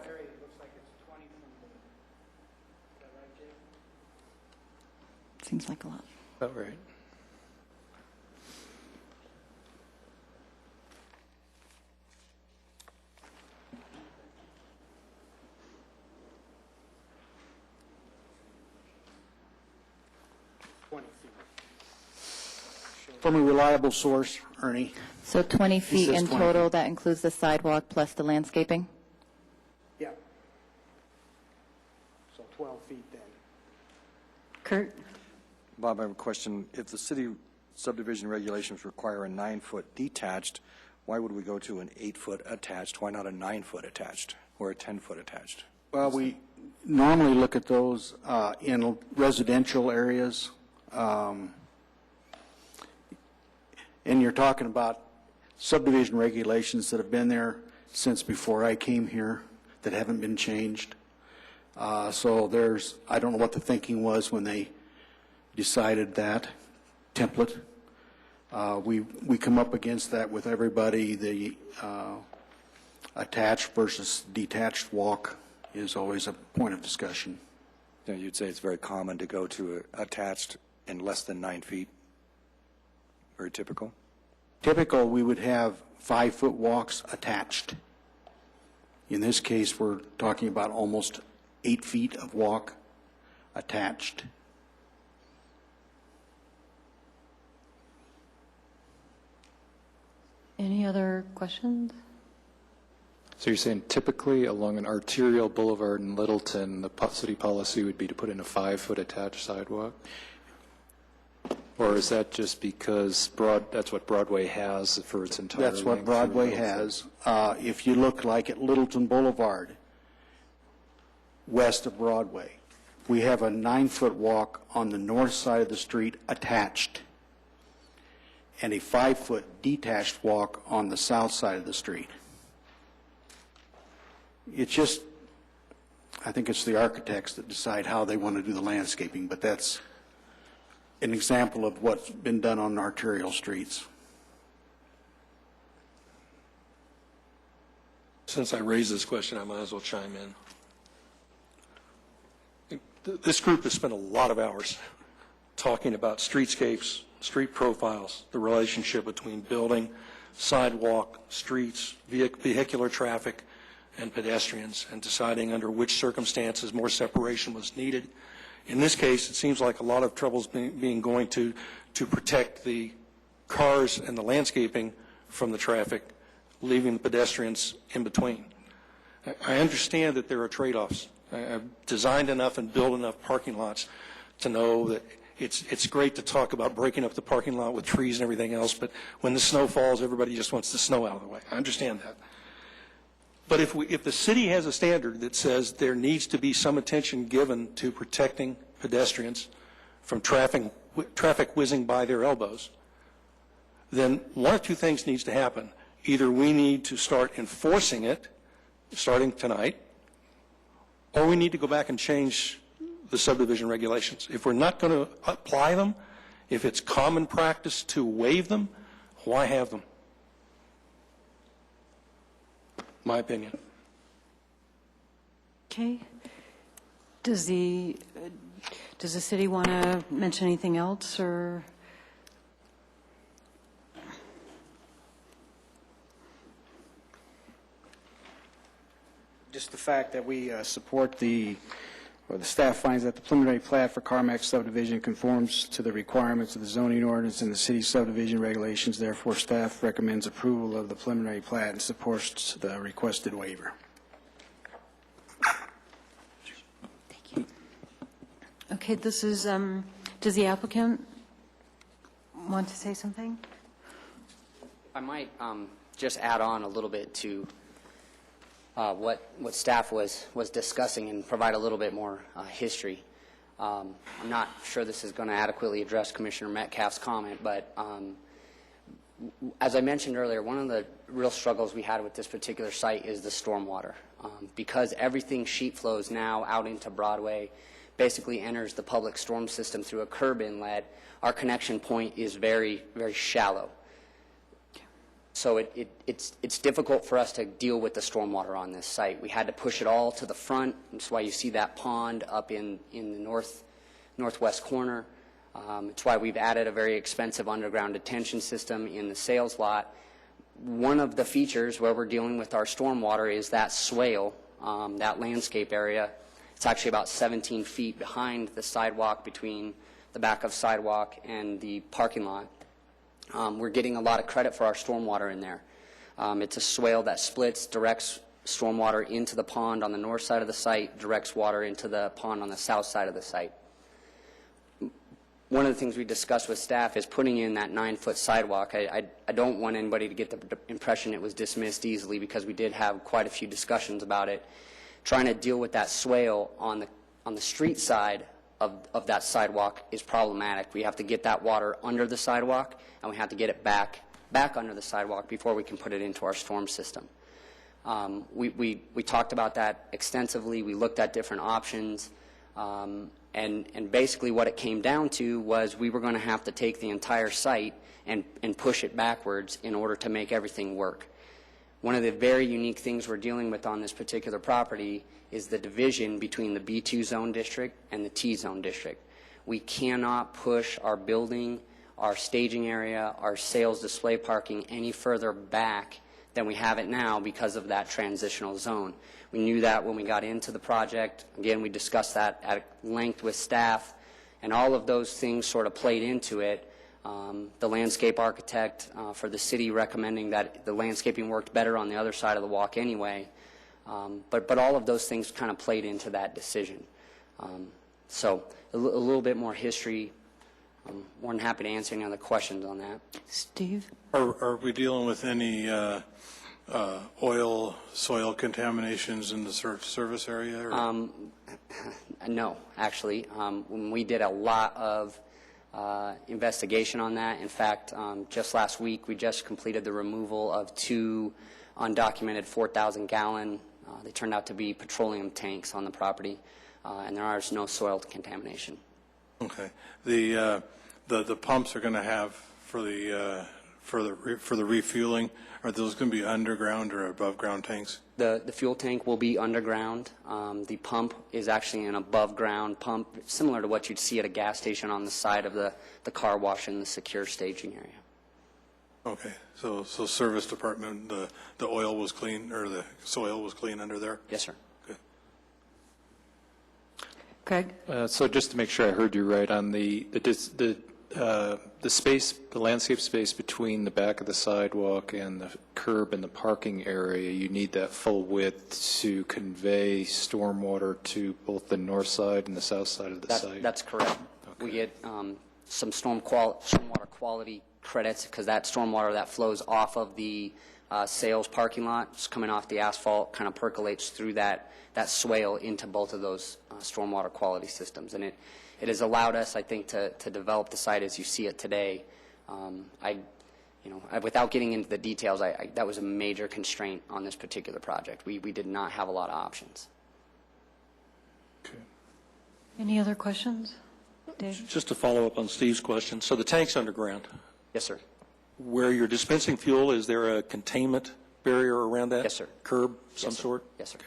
Seems like a lot. About right. From a reliable source, Ernie. So 20 feet says in 20 total, feet. that includes the sidewalk plus the landscaping? Yeah. So 12 feet then. Kurt? Bob, I have a question. If the city subdivision regulations require a 9-foot detached, why would we go to an 8-foot attached? Why not a 9-foot attached or a 10-foot attached? Well, we normally look at those in residential areas. And you're talking about subdivision regulations that have been there since before I came here that haven't been changed. So I don't know what the thinking was when they decided that template. We come up against that with everybody. The attached versus detached walk is always a point of discussion. You know, you'd say it's very common to go to attached in less than 9 feet. Very typical. Typical, we would have 5-foot walks attached. In this case, we're talking about almost 8 feet of walk attached. Any other questions? So you're saying typically along an arterial boulevard in Littleton, the city policy would be to put in a 5-foot attached sidewalk? Or is that just because that's what Broadway has for its entire That's what length? Broadway has. If you look like at Littleton Boulevard, west of Broadway, we have a 9-foot walk on the north side of the street attached, and a 5-foot detached walk on the south side of the street. It's just, I think it's the architects that decide how they want to do the landscaping, but that's an example of what's been done on arterial streets. Since I raised this question, I might as well chime in. This group has spent a lot of hours talking about streetscapes, street profiles, the relationship between building, sidewalk, streets, vehicular traffic, and pedestrians, and deciding under which circumstances more separation was needed. In this case, it seems like a lot of trouble is being going to protect the cars and the landscaping from the traffic, leaving the pedestrians in between. I understand that there are trade-offs. I've designed enough and built enough parking lots to know that it's great to talk about breaking up the parking lot with trees and everything else, but when the snow falls, everybody just wants the snow out of the way. I understand that. But if the city has a standard that says there needs to be some attention given to protecting pedestrians from traffic whizzing by their elbows, then one of two things needs to happen. Either we need to start enforcing it, starting tonight, or we need to go back and change the subdivision regulations. If we're not going to apply them, if it's common practice to waive them, why have them? My opinion. Okay. Does the city want to mention anything else, or? Just the fact that we support the staff finds that the preliminary plat for Carmack subdivision conforms to the requirements of the zoning ordinance and the city subdivision regulations. Therefore, staff recommends approval of the preliminary plat and supports the requested waiver. Thank you. Okay, this is, does the applicant want to say something? I might just add on a little bit to what staff was discussing and provide a little bit more history. I'm not sure this is going to adequately address Commissioner Metcalf's comment, but as I mentioned earlier, one of the real struggles we had with this particular site is the stormwater. Because everything sheet flows now out into Broadway, basically enters the public storm system through a curb inlet, our connection point is very, very shallow. So it's difficult for us to deal with the stormwater on this site. We had to push it all to the front. That's why you see that pond up in the northwest corner. It's why we've added a very expensive underground detention system in the sales lot. One of the features where we're dealing with our stormwater is that swale, that landscape area. It's actually about 17 feet behind the sidewalk, between the back of sidewalk and the parking lot. We're getting a lot of credit for our stormwater in there. It's a swale that splits, directs stormwater into the pond on the north side of the site, directs water into the pond on the south side of the site. One of the things we discussed with staff is putting in that 9-foot sidewalk. I don't want anybody to get the impression it was dismissed easily, because we did have quite a few discussions about it. Trying to deal with that swale on the street side of that sidewalk is problematic. We have to get that water under the sidewalk, and we have to get it back under the sidewalk before we can put it into our storm system. We talked about that extensively. We looked at different options, and basically what it came down to was we were going to have to take the entire site and push it backwards in order to make everything work. One of the very unique things we're dealing with on this particular property is the division between the B2 zone district and the T zone district. We cannot push our building, our staging area, our sales display parking any further back than we have it now because of that transitional zone. We knew that when we got into the project. Again, we discussed that at length with staff, and all of those things sort of played into it. The landscape architect for the city recommending that the landscaping worked better on the other side of the walk anyway. But all of those things kind of played into that decision. So a little bit more history I'm more than happy to answer any other questions on that. Steve? Are we dealing with any oil, soil contaminations in the service area? Or? No, actually. When we did a lot of investigation on that. In fact, just last week, we just completed the removal of 2 undocumented 4,000-gallon, they turned out to be petroleum tanks on the property, and there is no soil contamination. Okay. The pumps are going to have for the refueling, are those going to be underground or above ground tanks? The fuel tank will be underground. The pump is actually an above ground pump, similar to what you'd see at a gas station on the side of the car wash in the secure staging area. Okay. So service department, the oil was clean, or the soil was clean under there? Yes, sir. Good. Craig? So just to make sure I heard you right, on the space, the landscape space between the back of the sidewalk and the curb and the parking area, you need that full width to convey stormwater to both the north side and the south side of the site? That's correct. Okay. We get some stormwater quality credits because that stormwater that flows off of the sales parking lot, just coming off the asphalt, kind of percolates through that swale into both of those stormwater quality systems. And it has allowed us, I think, to develop the site as you see it today. Without getting into the details, that was a major constraint on this particular project. We did not have a lot of options. Okay. Any other questions? Dave? Just to follow up on Steve's question, so the tank's underground. Yes, sir. Where you're dispensing fuel, is there a containment barrier around that? Yes, sir. Curb, some Yes, sir. sort? Yes, sir.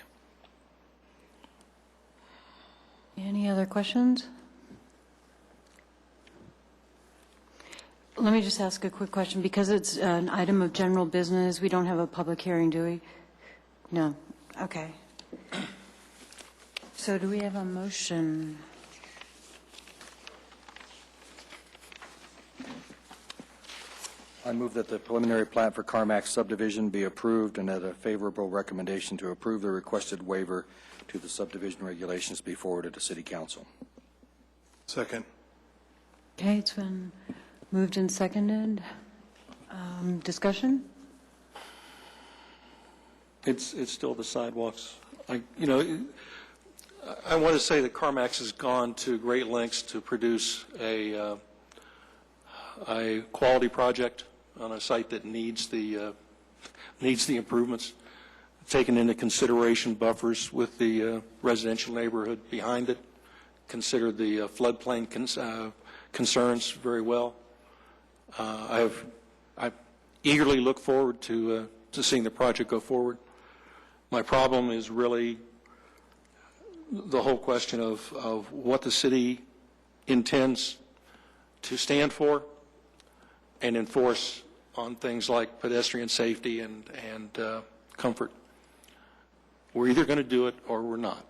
Any other questions? Let me just ask a quick question. Because it's an item of general business, we don't have a public hearing, do we? No. Okay. So do we have a motion? I move that the preliminary plat for Carmack subdivision be approved and that a favorable recommendation to approve the requested waiver to the subdivision regulations be forwarded to City Council. Second. Okay, it's been moved and seconded. Discussion? It's still the sidewalks. I want to say that CarMax has gone to great lengths to produce a quality project on a site that needs the improvements, taken into consideration buffers with the residential neighborhood behind it, considered the floodplain concerns very well. I eagerly look forward to seeing the project go forward. My problem is really the whole question of what the city intends to stand for and enforce on things like pedestrian safety and comfort. We're either going to do it or we're not.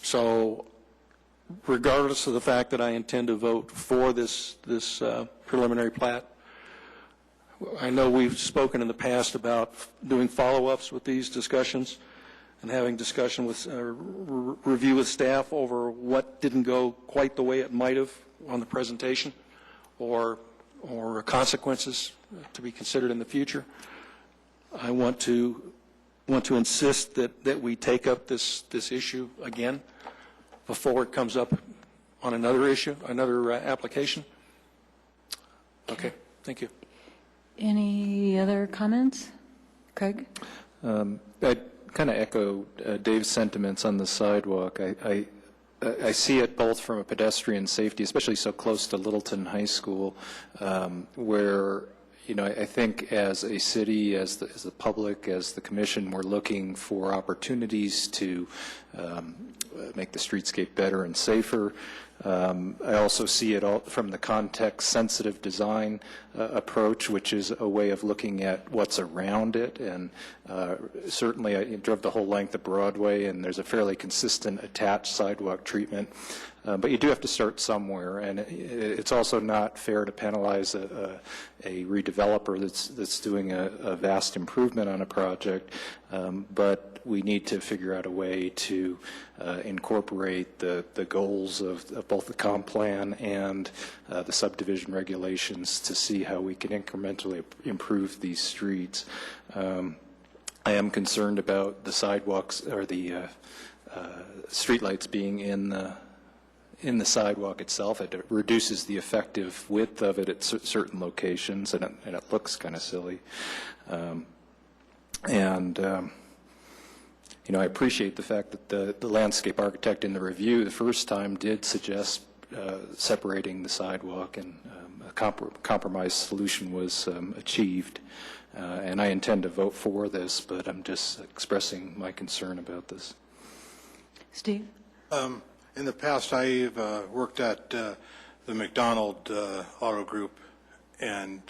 So regardless of the fact that I intend to vote for this preliminary plat, I know we've spoken in the past about doing follow-ups with these discussions and having discussion with review with staff over what didn't go quite the way it might have on the presentation, or consequences to be considered in the future. I want to insist that we take up this issue again before it comes up on another issue, another application. Okay, thank you. Any other comments? Craig? I kind of echo Dave's sentiments on the sidewalk. I see it both from a pedestrian safety, especially so close to Littleton High School, where, I think as a city, as the public, as the commission, we're looking for opportunities to make the streetscape better and safer. I also see it all from the context-sensitive design approach, which is a way of looking at what's around it. And certainly, I drove the whole length of Broadway, and there's a fairly consistent attached sidewalk treatment. But you do have to start somewhere, and it's also not fair to penalize a redeveloper that's doing a vast improvement on a project. But we need to figure out a way to incorporate the goals of both the comp plan and the subdivision regulations to see how we can incrementally improve these streets. I am concerned about the sidewalks or the streetlights being in the sidewalk itself. It reduces the effective width of it at certain locations, and it looks kind of silly. You know, I appreciate the fact that the landscape architect in the review the first time did suggest separating the sidewalk, and a compromise solution was achieved. And I intend to vote for this, but I'm just expressing my concern about this. Steve? In the past, I've worked at the McDonald Auto Group, and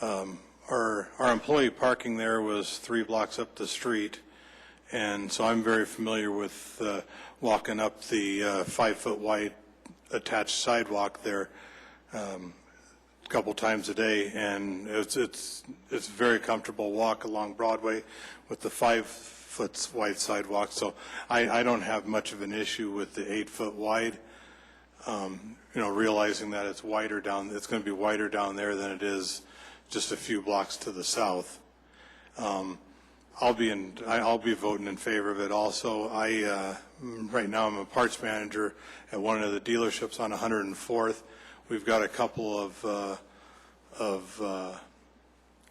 our employee parking there was 3 blocks up the street, and so I'm very familiar with walking up the 5-foot wide attached sidewalk there a couple times a day, and it's a very comfortable walk along Broadway with the 5-foot wide sidewalk. So I don't have much of an issue with the 8-foot wide. You know, realizing that it's going to be wider down there than it is just a few blocks to the south. I'll be voting in favor of it also. Right now I'm a parts manager at one of the dealerships on 104th. We've got a couple of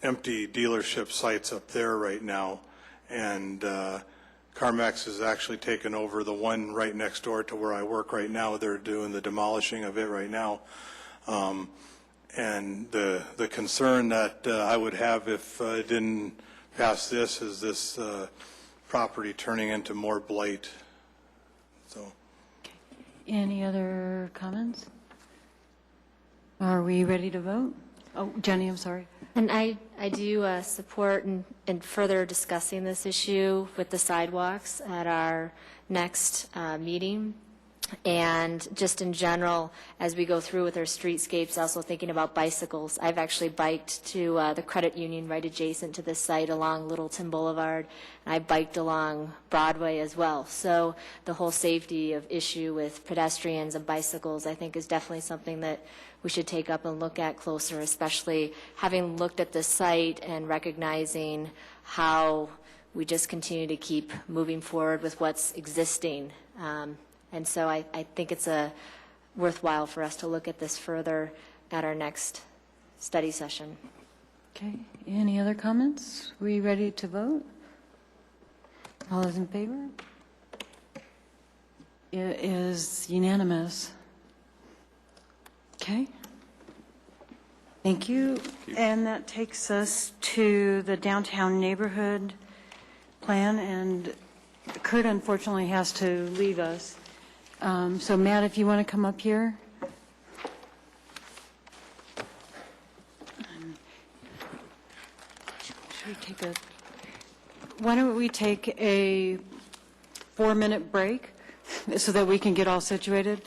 empty dealership sites up there right now, and CarMax has actually taken over the one right next door to where I work right now. They're doing the demolishing of it right now. And the concern that I would have if it didn't pass this is this property turning into more blight. So, Any other comments? Are we ready to vote? Oh, Jenny, I'm sorry. And I do support in further discussing this issue with the sidewalks at our next meeting. And just in general, as we go through with our streetscapes, also thinking about bicycles. I've actually biked to the credit union right adjacent to this site along Littleton Boulevard, and I biked along Broadway as well. So the whole safety of issue with pedestrians and bicycles, I think, is definitely something that we should take up and look at closer, especially having looked at the site and recognizing how we just continue to keep moving forward with what's existing. And so I think it's worthwhile for us to look at this further at our next study session. Okay, any other comments? We ready to vote? All those in favor? It is unanimous. Okay. Thank you. And that takes us to the downtown neighborhood plan, and Kurt unfortunately has to leave us. So Matt, if you want to come up here. Why don't we take a 4-minute break so that we can get all situated?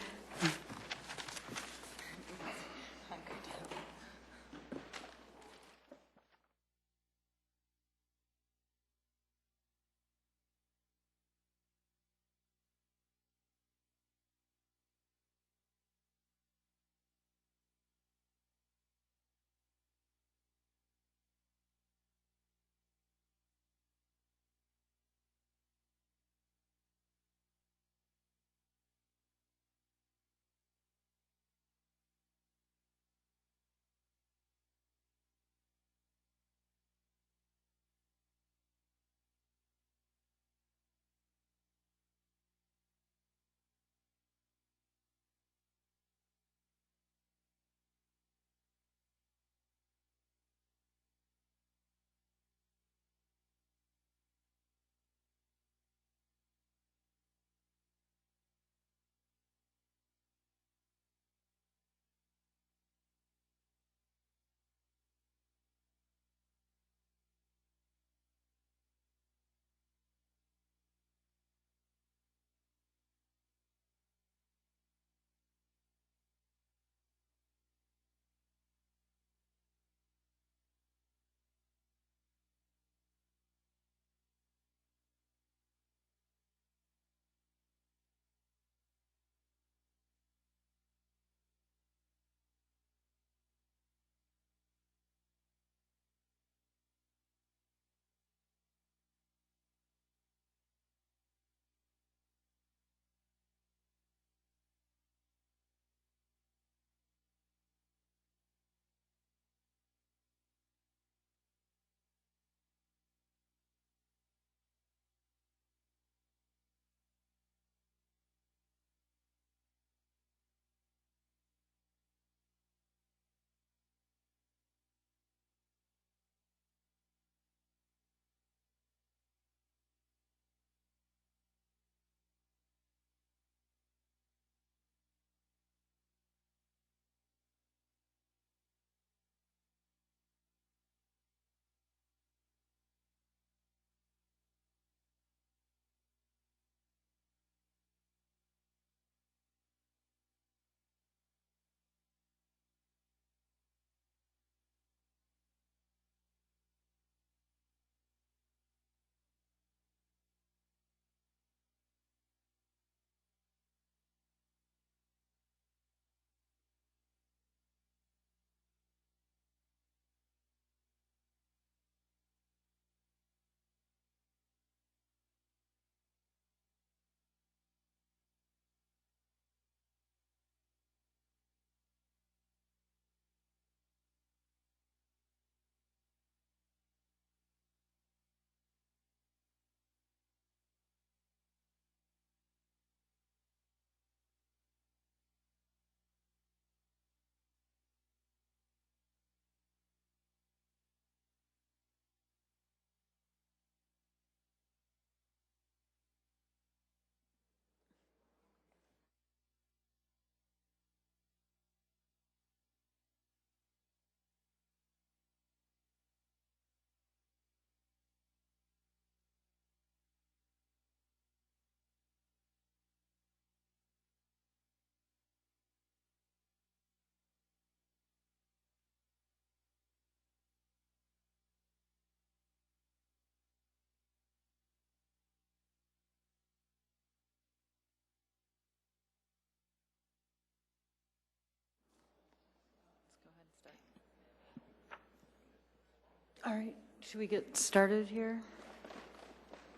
All right, should we get started here?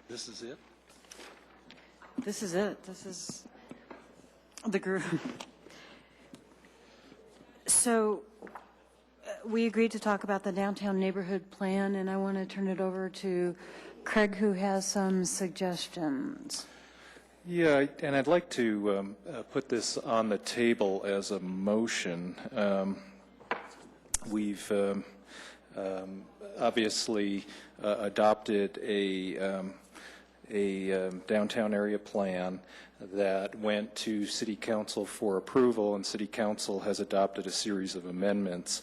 This is it? This is it. This is the group. So we agreed to talk about the downtown neighborhood plan, and I want to turn it over to Craig, who has some suggestions. Yeah, and I'd like to put this on the table as a motion. We've obviously adopted a downtown area plan that went to City Council for approval, and City Council has adopted a series of amendments.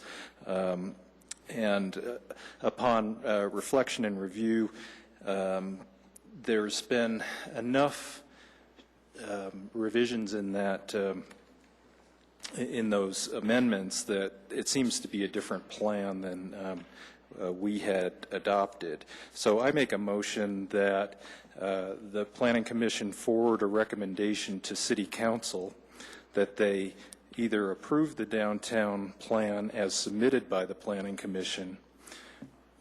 Upon reflection and review, there's been enough revisions in that in those amendments that it seems to be a different plan than we had adopted. So I make a motion that the Planning Commission forward a recommendation to City Council that they either approve the downtown plan as submitted by the Planning Commission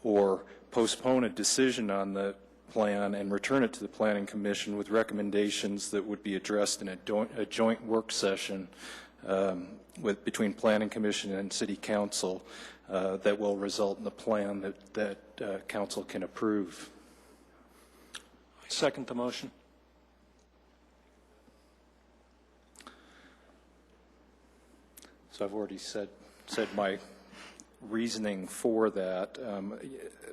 or postpone a decision on the plan and return it to the Planning Commission with recommendations that would be addressed in a joint work session between Planning Commission and City Council that will result in the plan that Council can approve. I second the motion. So I've already said my reasoning for that.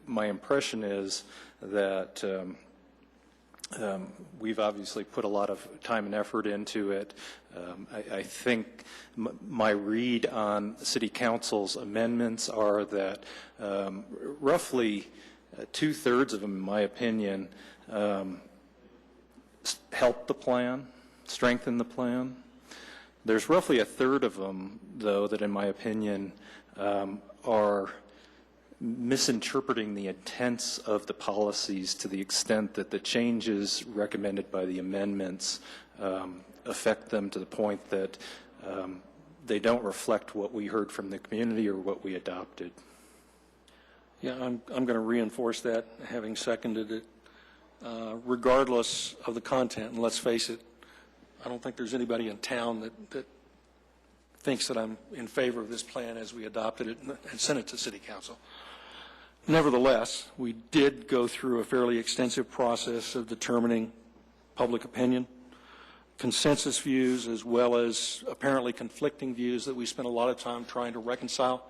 My impression is that we've obviously put a lot of time and effort into it. I think my read on City Council's amendments are that roughly two-thirds of them, in my opinion, help the plan, strengthen the plan. There's roughly a third of them, though, that in my opinion are misinterpreting the intents of the policies to the extent that the changes recommended by the amendments affect them to the point that they don't reflect what we heard from the community or what we adopted. Yeah, I'm going to reinforce that, having seconded it, regardless of the content. And let's face it, I don't think there's anybody in town that thinks that I'm in favor of this plan as we adopted it and sent it to City Council. Nevertheless, we did go through a fairly extensive process of determining public opinion, consensus views, as well as apparently conflicting views that we spent a lot of time trying to reconcile.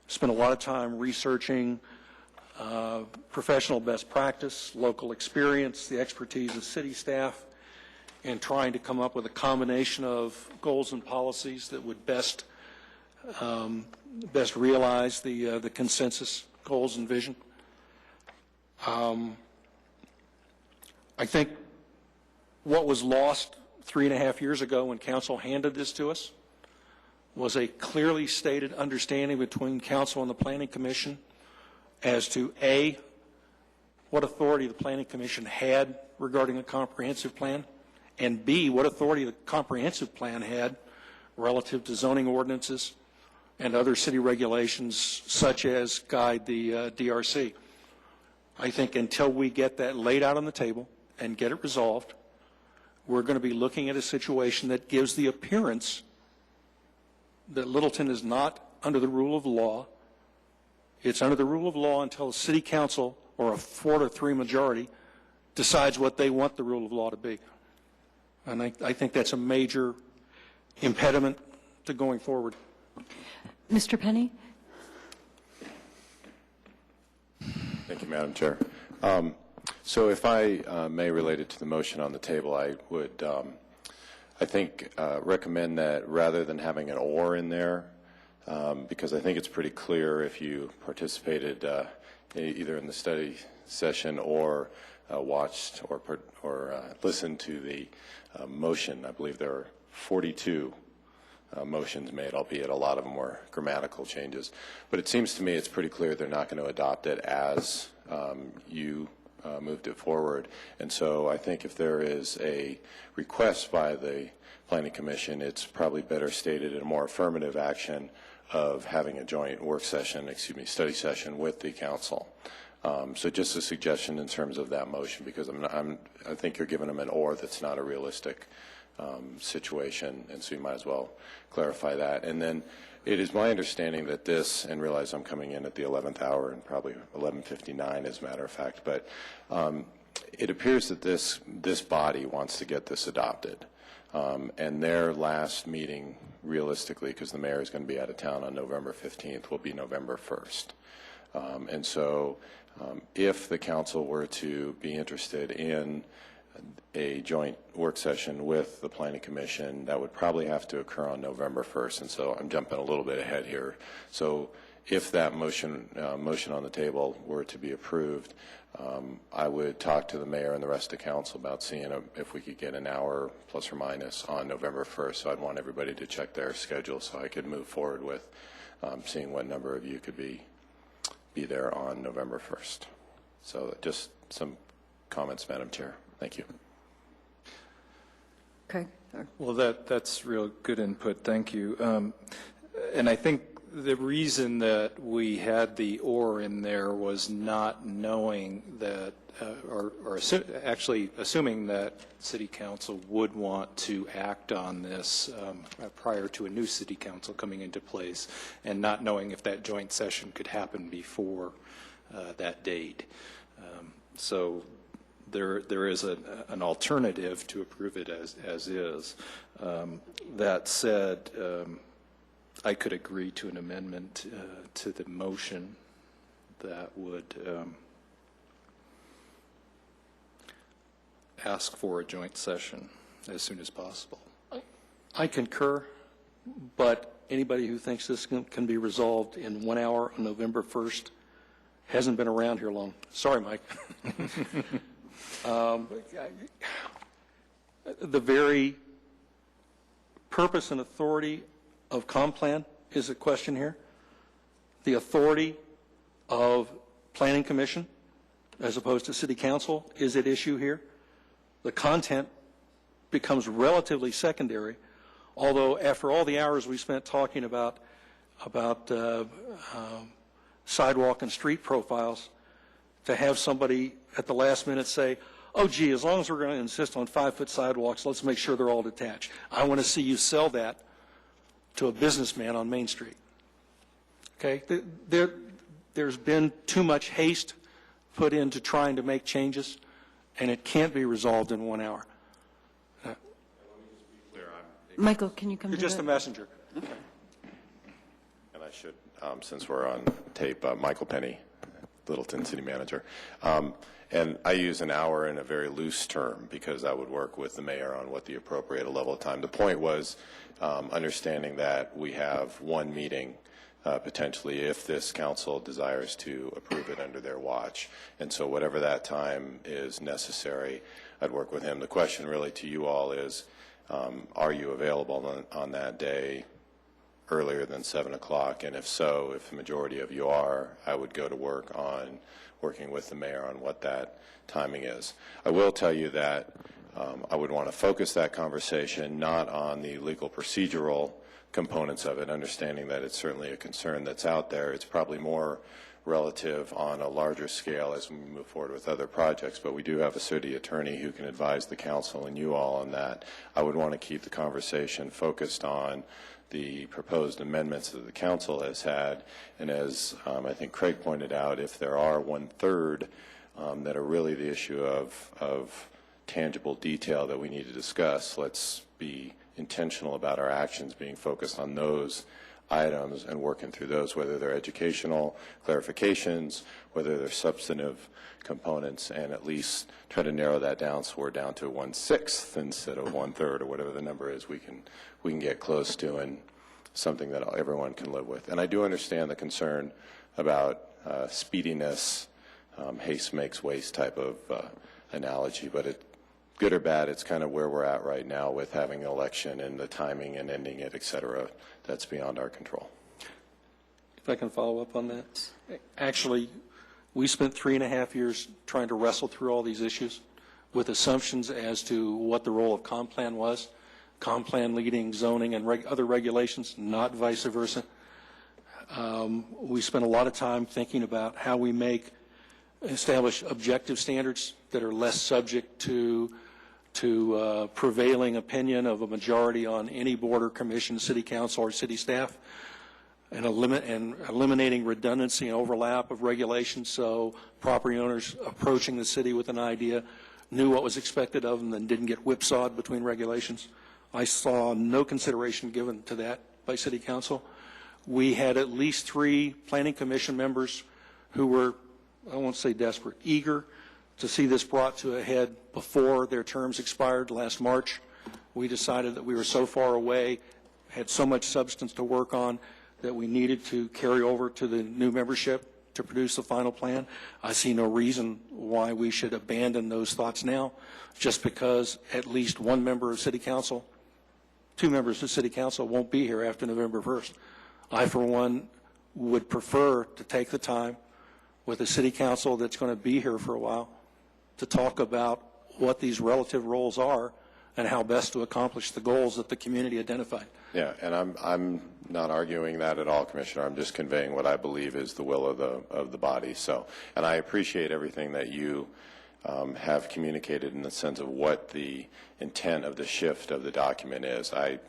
Spent a lot of time researching professional best practice, local experience, the expertise of city staff, and trying to come up with a combination of goals and policies that would best realize the consensus goals and vision. I think what was lost 3.5 years ago when Council handed this to us was a clearly stated understanding between Council and the Planning Commission as to A, what authority the Planning Commission had regarding a comprehensive plan, and B, what authority the comprehensive plan had relative to zoning ordinances and other city regulations such as guide the DRC. I think until we get that laid out on the table and get it resolved, we're going to be looking at a situation that gives the appearance that Littleton is not under the rule of law. It's under the rule of law until the City Council or a 4-3 majority decides what they want the rule of law to be. And I think that's a major impediment to going forward. Mr. Penny? Thank you, Madam Chair. So if I may relate it to the motion on the table, I would, I think, recommend that rather than having an or in there, because I think it's pretty clear if you participated either in the study session or watched or listened to the motion. I believe there are 42 motions made, albeit a lot of them were grammatical changes. But it seems to me it's pretty clear they're not going to adopt it as you moved it forward. And so I think if there is a request by the Planning Commission, it's probably better stated in a more affirmative action of having a joint study session with the council. So just a suggestion in terms of that motion, because I think you're giving them an or that's not a realistic situation, and so you might as well clarify that. And then it is my understanding that this, and realize I'm coming in at the 11th hour and probably 11:59 as a matter of fact, but it appears that this body wants to get this adopted. And their last meeting, realistically, because the mayor is going to be out of town on November 15th, will be November 1st. And so if the council were to be interested in a joint work session with the Planning Commission, that would probably have to occur on November 1st. And so I'm jumping a little bit ahead here. So if that motion on the table were to be approved, I would talk to the mayor and the rest of the council about seeing if we could get an hour plus or minus on November 1st. So I'd want everybody to check their schedule so I could move forward with seeing what number of you could be there on November 1st. So just some comments, Madam Chair. Thank you. Okay. Well, that's real good input. Thank you. And I think the reason that we had the or in there was not knowing that, actually assuming that City Council would want to act on this prior to a new City Council coming into place, and not knowing if that joint session could happen before that date. So there is an alternative to approve it as is. That said, I could agree to an amendment to the motion that would ask for a joint session as soon as possible. I concur, but anybody who thinks this can be resolved in 1 hour on November 1st hasn't been around here long. Sorry, Mike. The very purpose and authority of ComPlan is a question here. The authority of Planning Commission as opposed to City Council is at issue here. The content becomes relatively secondary, although after all the hours we spent talking about sidewalk and street profiles, to have somebody at the last minute say, oh, gee, as long as we're going to insist on 5-foot sidewalks, let's make sure they're all detached. I want to see you sell that to a businessman on Main Street. Okay? There's been too much haste put into trying to make changes, and it can't be resolved in 1 hour. Michael, can you come You're to just the a messenger. And I should, since we're on tape, Michael Penny, Littleton City Manager. And I use an hour in a very loose term because I would work with the mayor on what the appropriate level of time. The point was understanding that we have one meeting potentially if this council desires to approve it under their watch. And so whatever that time is necessary, I'd work with him. The question really to you all is, are you available on that day earlier than 7 o'clock? And if so, if the majority of you are, I would go to work on working with the mayor on what that timing is. I will tell you that I would want to focus that conversation not on the legal procedural components of it, understanding that it's certainly a concern that's out there. It's probably more relative on a larger scale as we move forward with other projects, but we do have a city attorney who can advise the council and you all on that. I would want to keep the conversation focused on the proposed amendments that the council has had, and as I think Craig pointed out, if there are 1/3 that are really the issue of tangible detail that we need to discuss, let's be intentional about our actions being focused on those items and working through those, whether they're educational clarifications, whether they're substantive components, and at least try to narrow that down so we're down to 1/6 instead of 1/3 or whatever the number is we can get close to, and something that everyone can live with. And I do understand the concern about speediness, haste makes waste type of analogy, but good or bad, it's kind of where we're at right now with having an election and the timing and ending it, et cetera. That's beyond our control. If I can follow up on that. Actually, we spent 3.5 years trying to wrestle through all these issues with assumptions as to what the role of ComPlan was. ComPlan leading zoning and other regulations, not vice versa. We spent a lot of time thinking about how we establish objective standards that are less subject to prevailing opinion of a majority on any board or commission, city council, or city staff, and eliminating redundancy and overlap of regulations so property owners approaching the city with an idea knew what was expected of them and didn't get whipsawed between regulations. I saw no consideration given to that by city council. We had at least 3 planning commission members who were, I won't say desperate, eager to see this brought to a head before their terms expired last March. We decided that we were so far away, had so much substance to work on, that we needed to carry over to the new membership to produce the final plan. I see no reason why we should abandon those thoughts now, just because at least 1 member of city council, 2 members of city council won't be here after November 1st. I, for one, would prefer to take the time with a city council that's going to be here for a while to talk about what these relative roles are and how best to accomplish the goals that the community identified. Yeah, and I'm not arguing that at all, Commissioner. I'm just conveying what I believe is the will of the body. So, and I appreciate everything that you have communicated in the sense of what the intent of the shift of the document is. I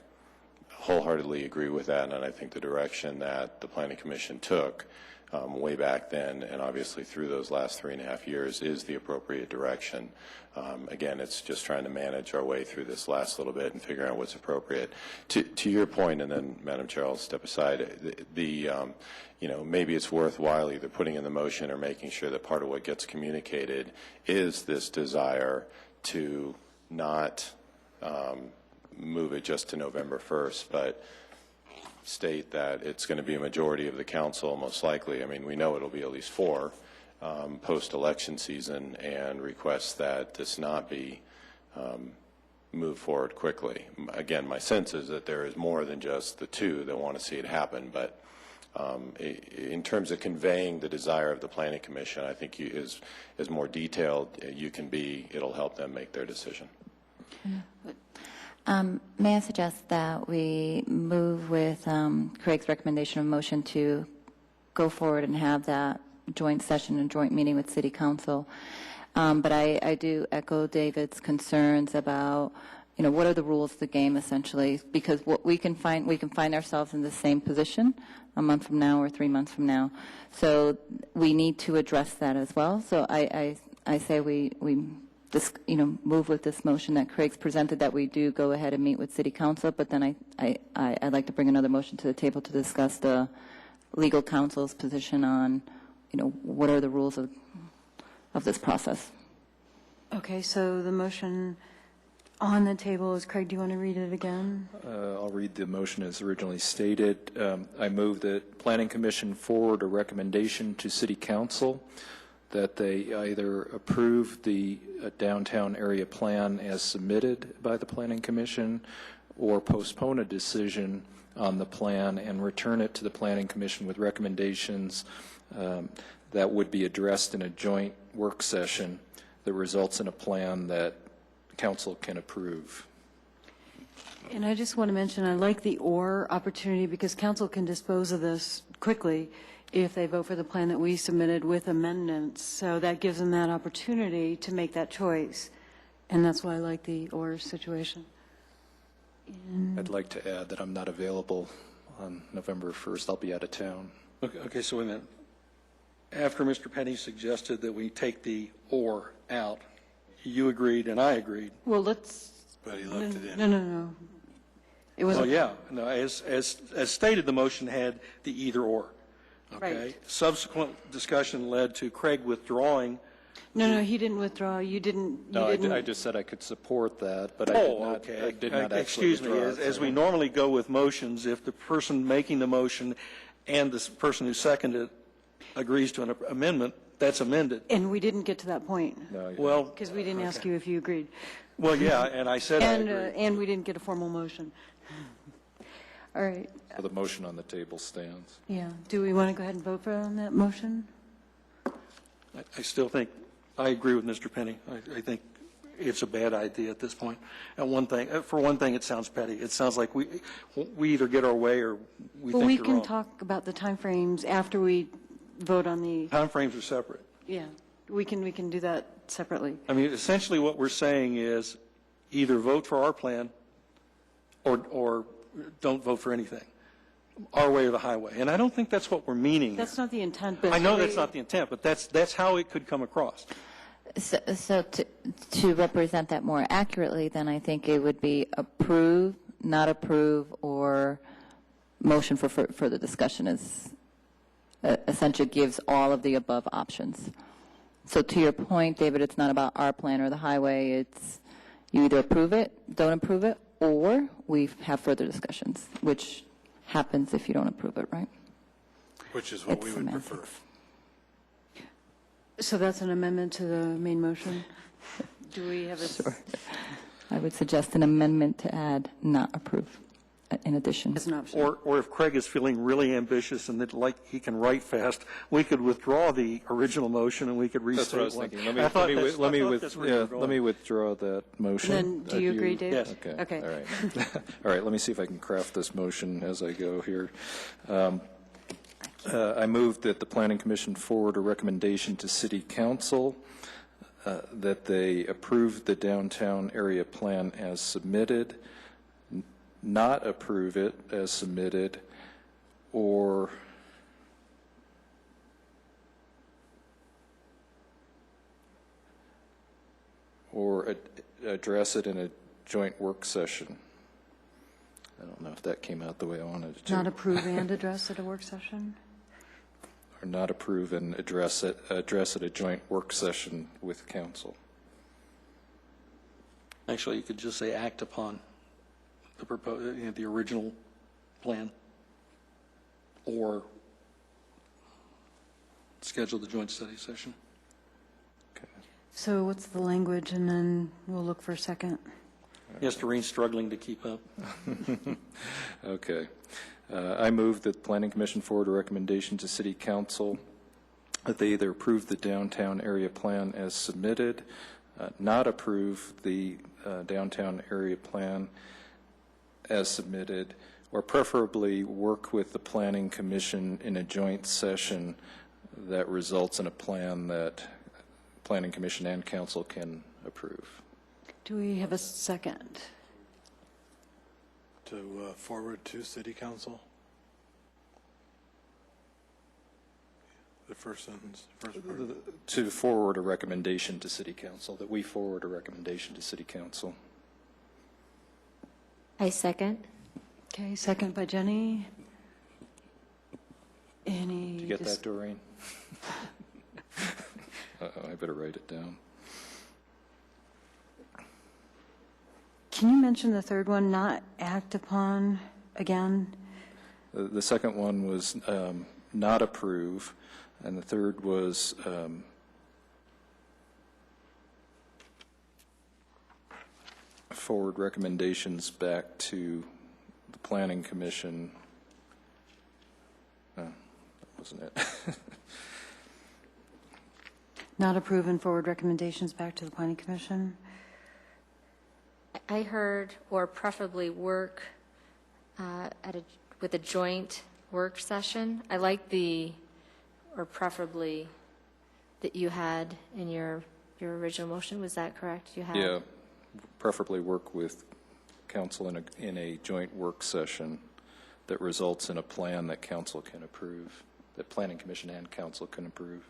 wholeheartedly agree with that, and I think the direction that the Planning Commission took way back then, and obviously through those last 3.5 years, is the appropriate direction. Again, it's just trying to manage our way through this last little bit and figure out what's appropriate. To your point, and then Madam Chair, I'll step aside. You know, maybe it's worthwhile either putting in the motion or making sure that part of what gets communicated is this desire to not move it just to November 1st, but state that it's going to be a majority of the council, most likely. I mean, we know it'll be at least 4 post-election season, and request that this not be moved forward quickly. Again, my sense is that there is more than just the 2 that want to see it happen, but in terms of conveying the desire of the Planning Commission, I think as more detailed you can be, it'll help them make their decision. May I suggest that we move with Craig's recommendation of motion to go forward and have that joint session and joint meeting with City Council. But I do echo David's concerns about, you know, what are the rules of the game essentially, because what we can find ourselves in the same position a month from now or 3 months from now. So we need to address that as well. So I say we move with this motion that Craig's presented, that we do go ahead and meet with City Council, but then I'd like to bring another motion to the table to discuss the legal counsel's position on, you know, what are the rules of this process. Okay, so the motion on the table is, Craig, do you want to read it again? I'll read the motion as originally stated. I move that Planning Commission forward a recommendation to City Council that they either approve the downtown area plan as submitted by the Planning Commission or postpone a decision on the plan and return it to the Planning Commission with recommendations that would be addressed in a joint work session that results in a plan that Council can approve. And I just want to mention, I like the "or" opportunity because Council can dispose of this quickly if they vote for the plan that we submitted with amendments. So that gives them that opportunity to make that choice. And that's why I like the "or" situation. I'd like to add that I'm not available on November 1st. I'll be out of town. Okay, so wait a minute. After Mr. Penny suggested that we take the "or" out, you agreed and I agreed. Well, let's... But he left it in. No. It was... Oh, yeah. No, as stated, the motion had the either-or. Okay? Right. Subsequent discussion led to Craig withdrawing. No, he didn't withdraw. You didn't... No, I just said I could support that, but I did not actually Excuse me. withdraw it, As so- we normally go with motions, if the person making the motion and the person who seconded it agrees to an amendment, that's amended. And we didn't get to that point. No, Well, Because we didn't ask you if you agreed. well, yeah, and I said I And, agreed. and we didn't get a formal motion. All right. so the motion on the table stands. Yeah. Do we want to go ahead and vote for on that motion? I still think, I agree with Mr. Penny. I think it's a bad idea at this point. And for one thing, it sounds petty. It sounds like we either get our way or we Well, think we you're can wrong. talk about the timeframes after we vote on the, Timeframes are separate. yeah, we can do that separately. I mean, essentially what we're saying is either vote for our plan or don't vote for anything, our way or the highway. And I don't think that's what we're meaning. That's not the intent, but. I know that's not the intent, but that's how it could come across. So to represent that more accurately, then I think it would be approve, not approve, or motion for further discussion is essentially gives all of the above options. So to your point, David, it's not about our plan or the highway. It's you either approve it, don't approve it, or we have further discussions, which happens if you don't approve it, right? Which is what It's we would semantics. prefer. So that's an amendment to the main motion? Do we have a? Sure. I would suggest an amendment to add not approve in addition. As an option. Or if Craig is feeling really ambitious and that like he can write fast, we could withdraw the original motion and we could restate That's what I was one. thinking. I thought that's where you were going. Let me withdraw that motion. Then, do you agree, Dave? Yes. Okay. Okay. All right. All right, let me see if I can craft this motion as I go here. I move that the Planning Commission forward a recommendation to City Council that they approve the downtown area plan as submitted, not approve it as submitted, or address it in a joint work session. I don't know if that came out the way I wanted it to. Not approve and address at a work session? Or not approve and address at a joint work session with council. Actually, you could just say act upon the original plan, or schedule the joint study session. So what's the language, and then we'll look for a second. Yes, Doreen's struggling to keep up. Okay. I move that the Planning Commission forward a recommendation to City Council that they either approve the downtown area plan as submitted, not approve the downtown area plan as submitted, or preferably work with the Planning Commission in a joint session that results in a plan that Planning Commission and Council can approve. Do we have a second? To forward to City Council? The first sentence, first part. To forward a recommendation to City Council, that we forward a recommendation to City Council. I second. Okay, second by Jenny. Any? Did you get that, Doreen? Uh-oh, I better write it down. Can you mention the third one, not act upon, again? The second one was not approve, and the third was forward recommendations back to the Planning Commission. No, that wasn't it. Not approve and forward recommendations back to the Planning Commission? I heard, or preferably work with a joint work session. I like the, or preferably, that you had in your original motion. Was that correct? You had? Yeah, preferably work with council in a joint work session that results in a plan that council can approve, that Planning Commission and council can approve.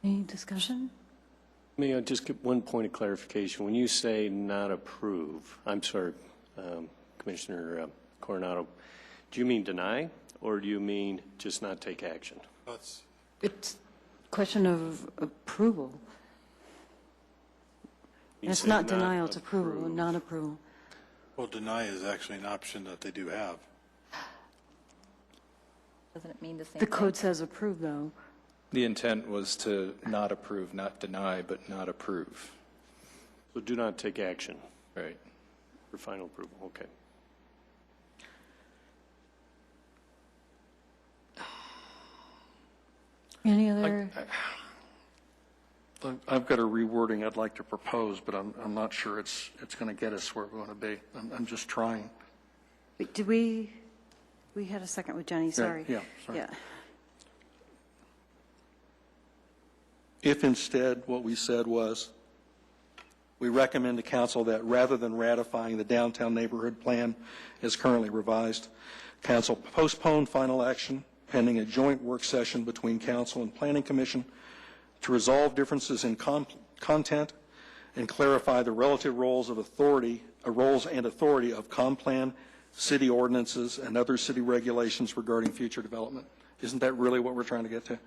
Any discussion? May I just get one point of clarification? When you say not approve, I'm sorry, Commissioner Coronado, do you mean deny, or do you mean just not take action? That's It's a question of approval. You It's said not denial, it's approval, approve. not approval. well, deny is actually an option that they do have. Doesn't it mean the same The thing? code says approve, though. The intent was to not approve, not deny, but not approve. So do not take action Right. for final approval, okay. Any other? I've got a rewording I'd like to propose, but I'm not sure it's going to get us where we want to be. I'm just trying. Wait, did we had a second with Jenny, sorry. Yeah, sorry. Yeah. If instead what we said was, we recommend to council that rather than ratifying the downtown neighborhood plan as currently revised, council postpone final action pending a joint work session between council and planning commission to resolve differences in content and clarify the relative roles and authority of ComPlan, city ordinances, and other city regulations regarding future development. Isn't that really what we're trying to get to?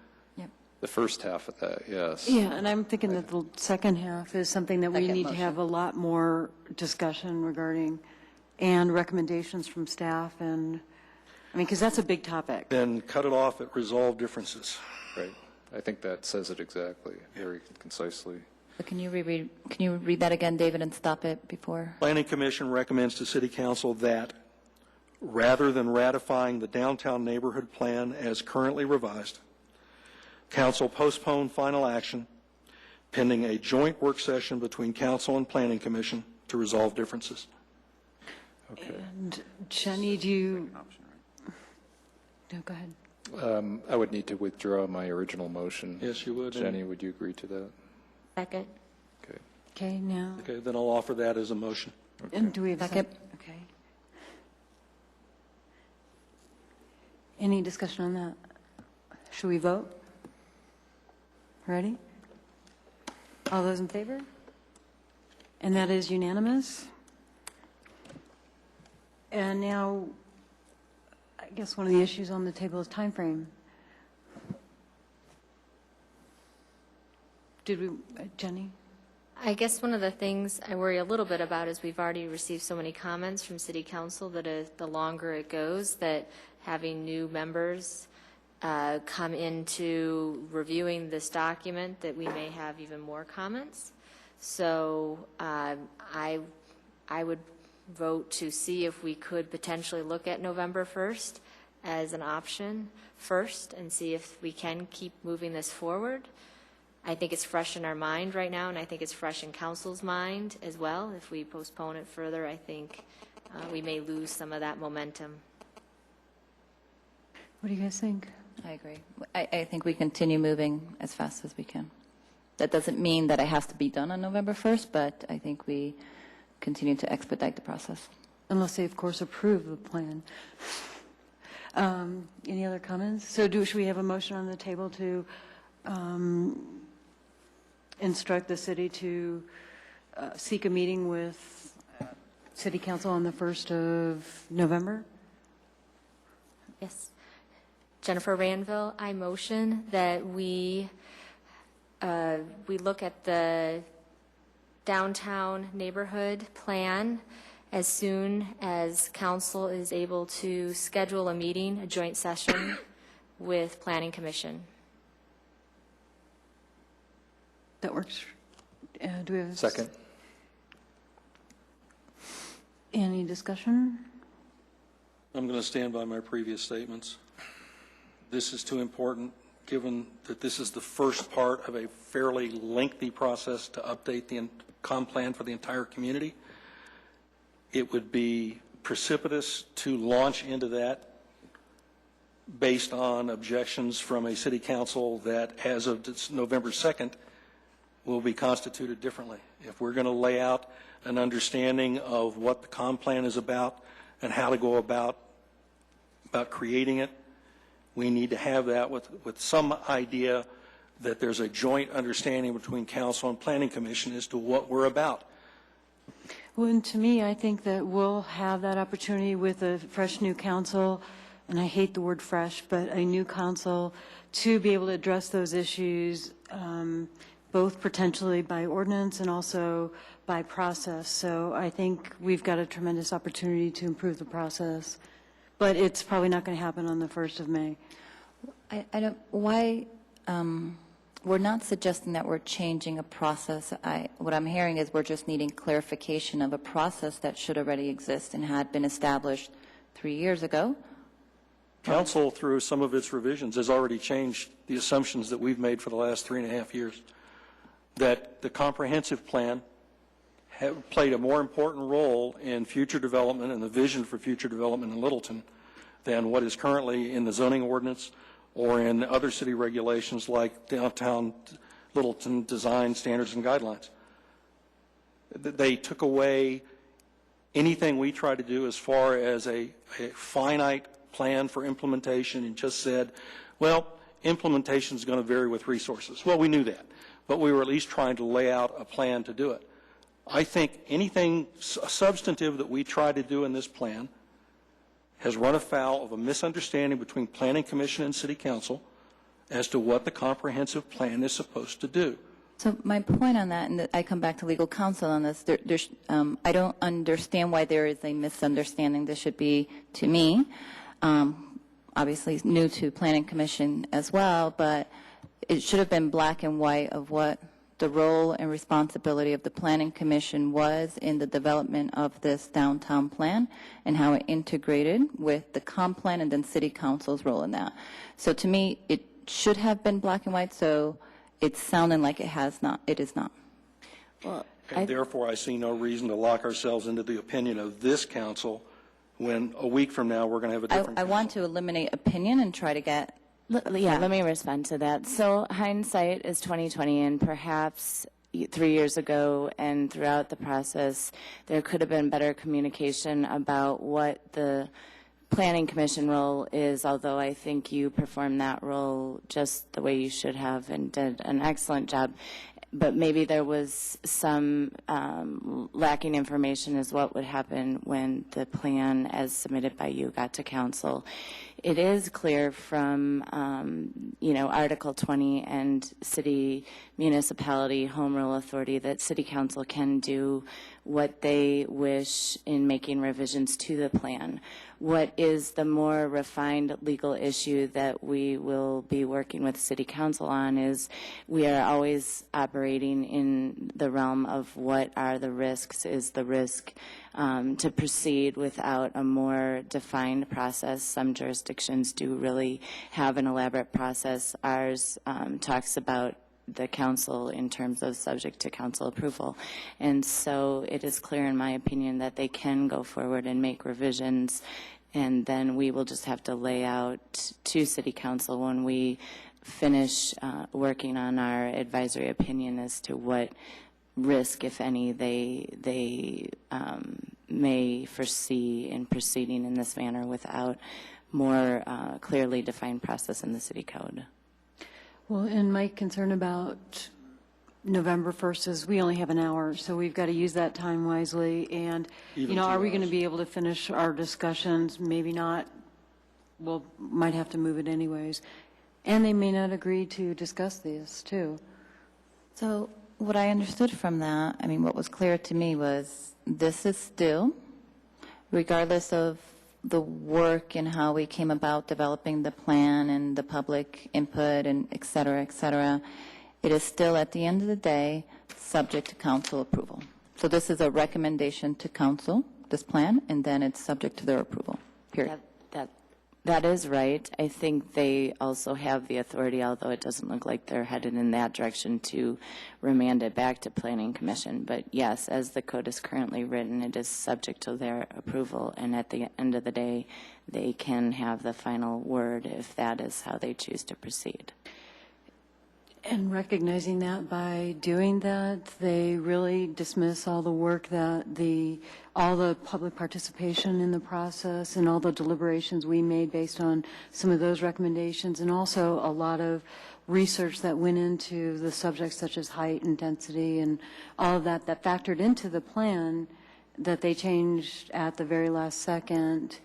The first half of that, yes. Yeah, and I'm thinking that the second half is something that we Second need to motion. have a lot more discussion regarding, and recommendations from staff, and, I mean, because that's a big topic. Then cut it off at resolve differences. Right. I think that says it exactly, very concisely. But can you read that again, David, and stop it before? Planning Commission recommends to City Council that rather than ratifying the downtown neighborhood plan as currently revised, council postpone final action pending a joint work session between council and Planning Commission to resolve differences. Okay. And Jenny, do you? No, go ahead. I would need to withdraw my original motion. Yes, you would. Jenny, would you agree to that? Second. Okay. Okay, now, Okay, then I'll offer that as a motion. and do we have a Second. second? Okay. Any discussion on that? Should we vote? Ready? All those in favor? And that is unanimous. And now, I guess one of the issues on the table is timeframe. Did we, Jenny? I guess one of the things I worry a little bit about is we've already received so many comments from City Council that the longer it goes, that having new members come into reviewing this document, that we may have even more comments. So I would vote to see if we could potentially look at November 1st as an option first and see if we can keep moving this forward. I think it's fresh in our mind right now, and I think it's fresh in council's mind as well. If we postpone it further, I think we may lose some of that momentum. What do you guys think? I agree. I think we continue moving as fast as we can. That doesn't mean that it has to be done on November 1st, but I think we continue to expedite the process. Unless they, of course, approve the plan. Any other comments? So should we have a motion on the table to instruct the city to seek a meeting with City Council on the 1st of November? Yes. Jennifer Ranville, I motion that we look at the downtown neighborhood plan as soon as council is able to schedule a meeting, a joint session with Planning Commission. That works. Do we have a Second. Any discussion? I'm going to stand by my previous statements. This is too important, given that this is the first part of a fairly lengthy process to update the comp plan for the entire community. It would be precipitous to launch into that based on objections from a city council that, as of November 2nd, will be constituted differently. If we're going to lay out an understanding of what the comp plan is about and how to go about creating it, we need to have that with some idea that there's a joint understanding between council and planning commission as to what we're about. Well, and to me, I think that we'll have that opportunity with a fresh new council, and I hate the word fresh, but a new council, to be able to address those issues, both potentially by ordinance and also by process. So I think we've got a tremendous opportunity to improve the process, but it's probably not going to happen on the 1st of May. I don't, why, we're not suggesting that we're changing a process. What I'm hearing is we're just needing clarification of a process that should already exist and had been established 3 years ago. Council, through some of its revisions, has already changed the assumptions that we've made for the last 3.5 years, that the comprehensive plan played a more important role in future development and the vision for future development in Littleton than what is currently in the zoning ordinance or in other city regulations like downtown Littleton design standards and guidelines. They took away anything we try to do as far as a finite plan for implementation and just said, well, implementation is going to vary with resources. Well, we knew that, but we were at least trying to lay out a plan to do it. I think anything substantive that we try to do in this plan has run afoul of a misunderstanding between Planning Commission and City Council as to what the comprehensive plan is supposed to do. So my point on that, and I come back to legal counsel on this, I don't understand why there is a misunderstanding. This should be, to me, obviously new to Planning Commission as well, but it should have been black and white of what the role and responsibility of the Planning Commission was in the development of this downtown plan and how it integrated with the comp plan and then City Council's role in that. So to me, it should have been black and white, so it's sounding like it has not. It is not. Well, And therefore, I see no reason to lock ourselves into the opinion of this council when a week from now we're going to have a different I want to eliminate opinion and try to get. Yeah, let me respond to that. So hindsight is 20/20, and perhaps 3 years ago and throughout the process, there could have been better communication about what the Planning Commission role is, although I think you performed that role just the way you should have and did an excellent job. But maybe there was some lacking information as what would happen when the plan as submitted by you got to council. It is clear from, Article 20 and city, municipality, home rule authority that city council can do what they wish in making revisions to the plan. What is the more refined legal issue that we will be working with City Council on is we are always operating in the realm of what are the risks. Is the risk to proceed without a more defined process? Some jurisdictions do really have an elaborate process. Ours talks about the council in terms of subject to council approval. And so it is clear in my opinion that they can go forward and make revisions, and then we will just have to lay out to City Council when we finish working on our advisory opinion as to what risk, if any, they may foresee in proceeding in this manner without more clearly defined process in the city code. Well, and my concern about November 1st is we only have an hour, so we've got to use that time wisely. And, are we going to be able to finish our discussions? Maybe not. We'll might have to move it anyways. And they may not agree to discuss this, too. So what I understood from that, what was clear to me was this is still, regardless of the work and how we came about developing the plan and the public input and et cetera, it is still at the end of the day subject to council approval. So this is a recommendation to council, this plan, and then it's subject to their approval, period. That is right. I think they also have the authority, although it doesn't look like they're headed in that direction, to remand it back to Planning Commission. But yes, as the code is currently written, it is subject to their approval, and at the end of the day, they can have the final word if that is how they choose to proceed. And recognizing that by doing that, they really dismiss all the work that all the public participation in the process and all the deliberations we made based on some of those recommendations, and also a lot of research that went into the subjects such as height and density and all of that factored into the plan that they changed at the very last second.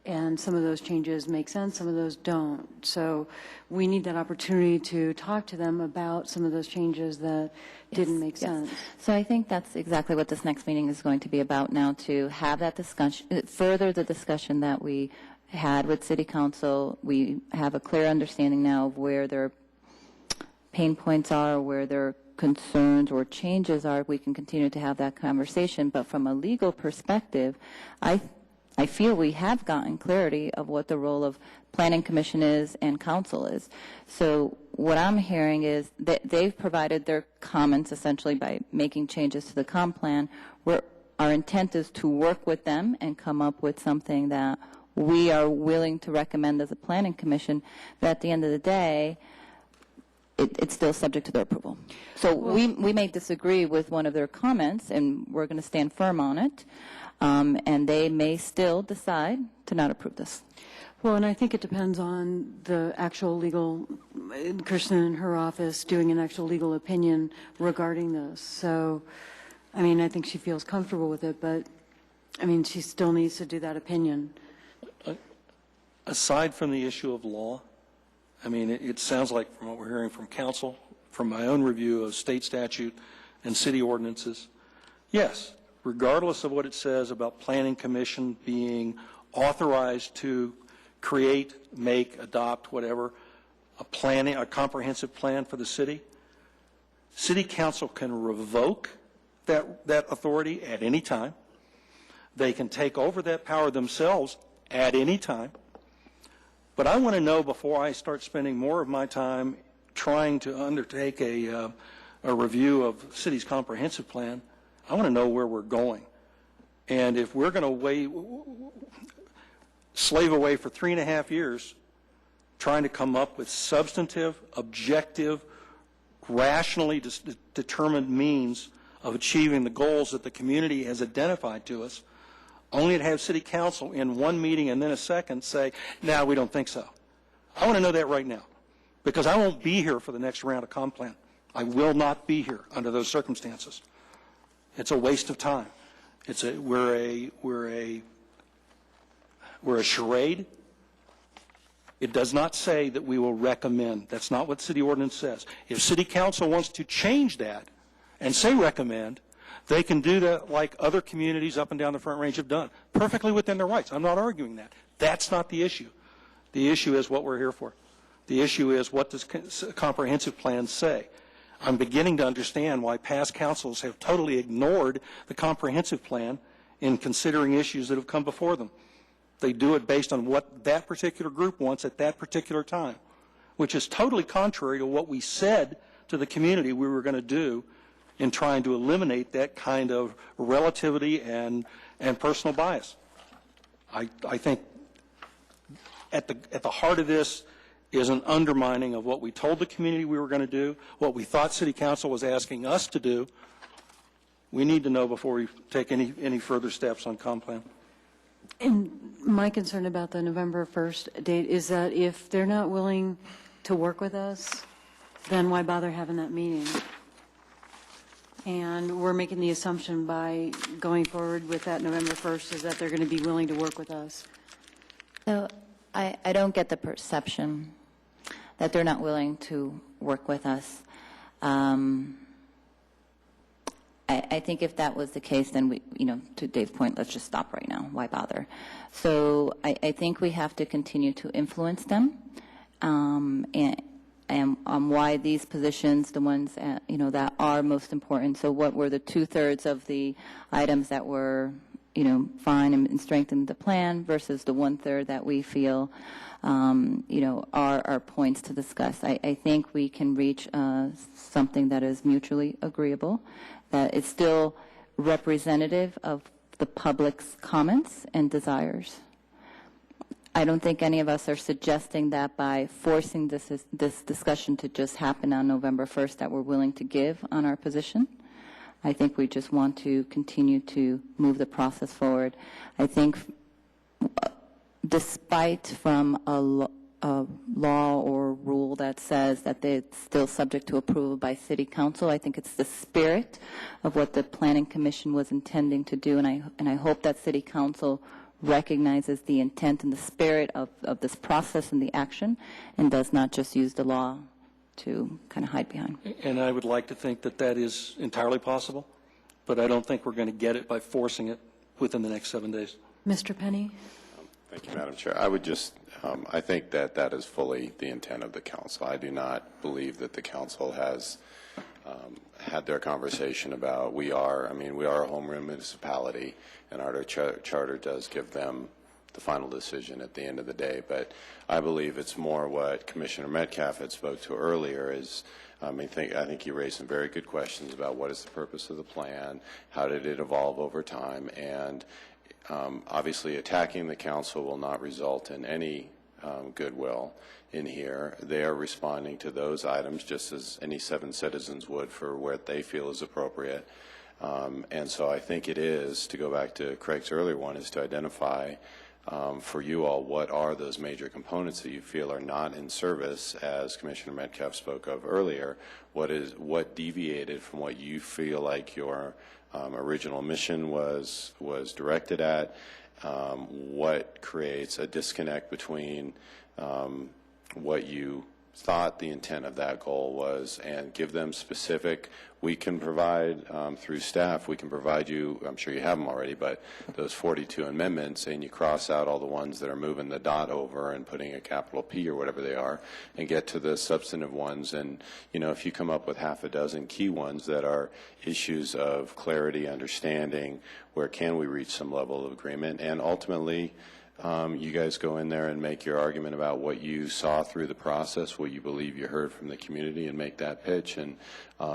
And some of those changes make sense, some of those don't. So we need that opportunity to talk to them about some of those changes that didn't make sense. So I think that's exactly what this next meeting is going to be about now, to have that discussion, further the discussion that we had with City Council. We have a clear understanding now of where their pain points are, where their concerns or changes are. We can continue to have that conversation. But from a legal perspective, I I feel we have gotten clarity of what the role of Planning Commission is and Council is. So what I'm hearing is that they've provided their comments essentially by making changes to the comp plan. Our intent is to work with them and come up with something that we are willing to recommend as a Planning Commission, but at the end of the day, it's still subject to their approval. So we may disagree with one of their comments, and we're going to stand firm on it, and they may still decide to not approve this. Well, and I think it depends on the actual legal, Kirsten and her office doing an actual legal opinion regarding this. So, I mean, I think she feels comfortable with it, but, I mean, she still needs to do that opinion. Aside from the issue of law, I mean, it sounds like from what we're hearing from council, from my own review of state statute and city ordinances, yes, regardless of what it says about planning commission being authorized to create, make, adopt, whatever, a comprehensive plan for the city, city council can revoke that authority at any time. They can take over that power themselves at any time. But I want to know before I start spending more of my time trying to undertake a review of the city's comprehensive plan, I want to know where we're going. And if we're going to slave away for 3.5 years trying to come up with substantive, objective, rationally determined means of achieving the goals that the community has identified to us, only to have city council in one meeting and then a second say, no, we don't think so. I want to know that right now, because I won't be here for the next round of comp plan. I will not be here under those circumstances. It's a waste of time. We're a charade. It does not say that we will recommend. That's not what city ordinance says. If city council wants to change that and say recommend, they can do that like other communities up and down the Front Range have done, perfectly within their rights. I'm not arguing that. That's not the issue. The issue is what we're here for. The issue is, what does comprehensive plans say? I'm beginning to understand why past councils have totally ignored the comprehensive plan in considering issues that have come before them. They do it based on what that particular group wants at that particular time, which is totally contrary to what we said to the community we were going to do in trying to eliminate that kind of relativity and personal bias. I think at the heart of this is an undermining of what we told the community we were going to do, what we thought City Council was asking us to do. We need to know before we take any further steps on comp plan. And my concern about the November 1st date is that if they're not willing to work with us, then why bother having that meeting? And we're making the assumption by going forward with that November 1st is that they're going to be willing to work with us. So I don't get the perception that they're not willing to work with us. I think if that was the case, then we, to Dave's point, let's just stop right now. Why bother? So I think we have to continue to influence them, and on why these positions, the ones that are most important. So what were the 2/3 of the items that were fine and strengthened the plan versus the 1/3 that we feel are points to discuss. I think we can reach something that is mutually agreeable, that is still representative of the public's comments and desires. I don't think any of us are suggesting that by forcing this discussion to just happen on November 1st that we're willing to give on our position. I think we just want to continue to move the process forward. I think despite from a law or rule that says that it's still subject to approval by City Council, I think it's the spirit of what the Planning Commission was intending to do, and I hope that City Council recognizes the intent and the spirit of this process and the action and does not just use the law to kind of hide behind. And I would like to think that that is entirely possible, but I don't think we're going to get it by forcing it within the next 7 days. Mr. Penny? Thank you, Madam Chair. I would just, I think that is fully the intent of the council. I do not believe that the council has had their conversation about we are a home rule municipality, and our charter does give them the final decision at the end of the day. But I believe it's more what Commissioner Metcalf had spoke to earlier is, I think you raised some very good questions about what is the purpose of the plan, how did it evolve over time, and obviously attacking the council will not result in any goodwill in here. They are responding to those items just as any 7 citizens would for what they feel is appropriate. And so I think it is, to go back to Craig's earlier one, is to identify for you all what are those major components that you feel are not in service, as Commissioner Metcalf spoke of earlier. What deviated from what you feel like your original mission was directed at? What creates a disconnect between what you thought the intent of that goal was, and give them specific. We can provide, through staff, we can provide you, I'm sure you have them already, but those 42 amendments, and you cross out all the ones that are moving the dot over and putting a capital P or whatever they are, and get to the substantive ones. And, you know, if you come up with half a dozen key ones that are issues of clarity, understanding, where can we reach some level of agreement, and ultimately, you guys go in there and make your argument about what you saw through the process, what you believe you heard from the community, and make that pitch. And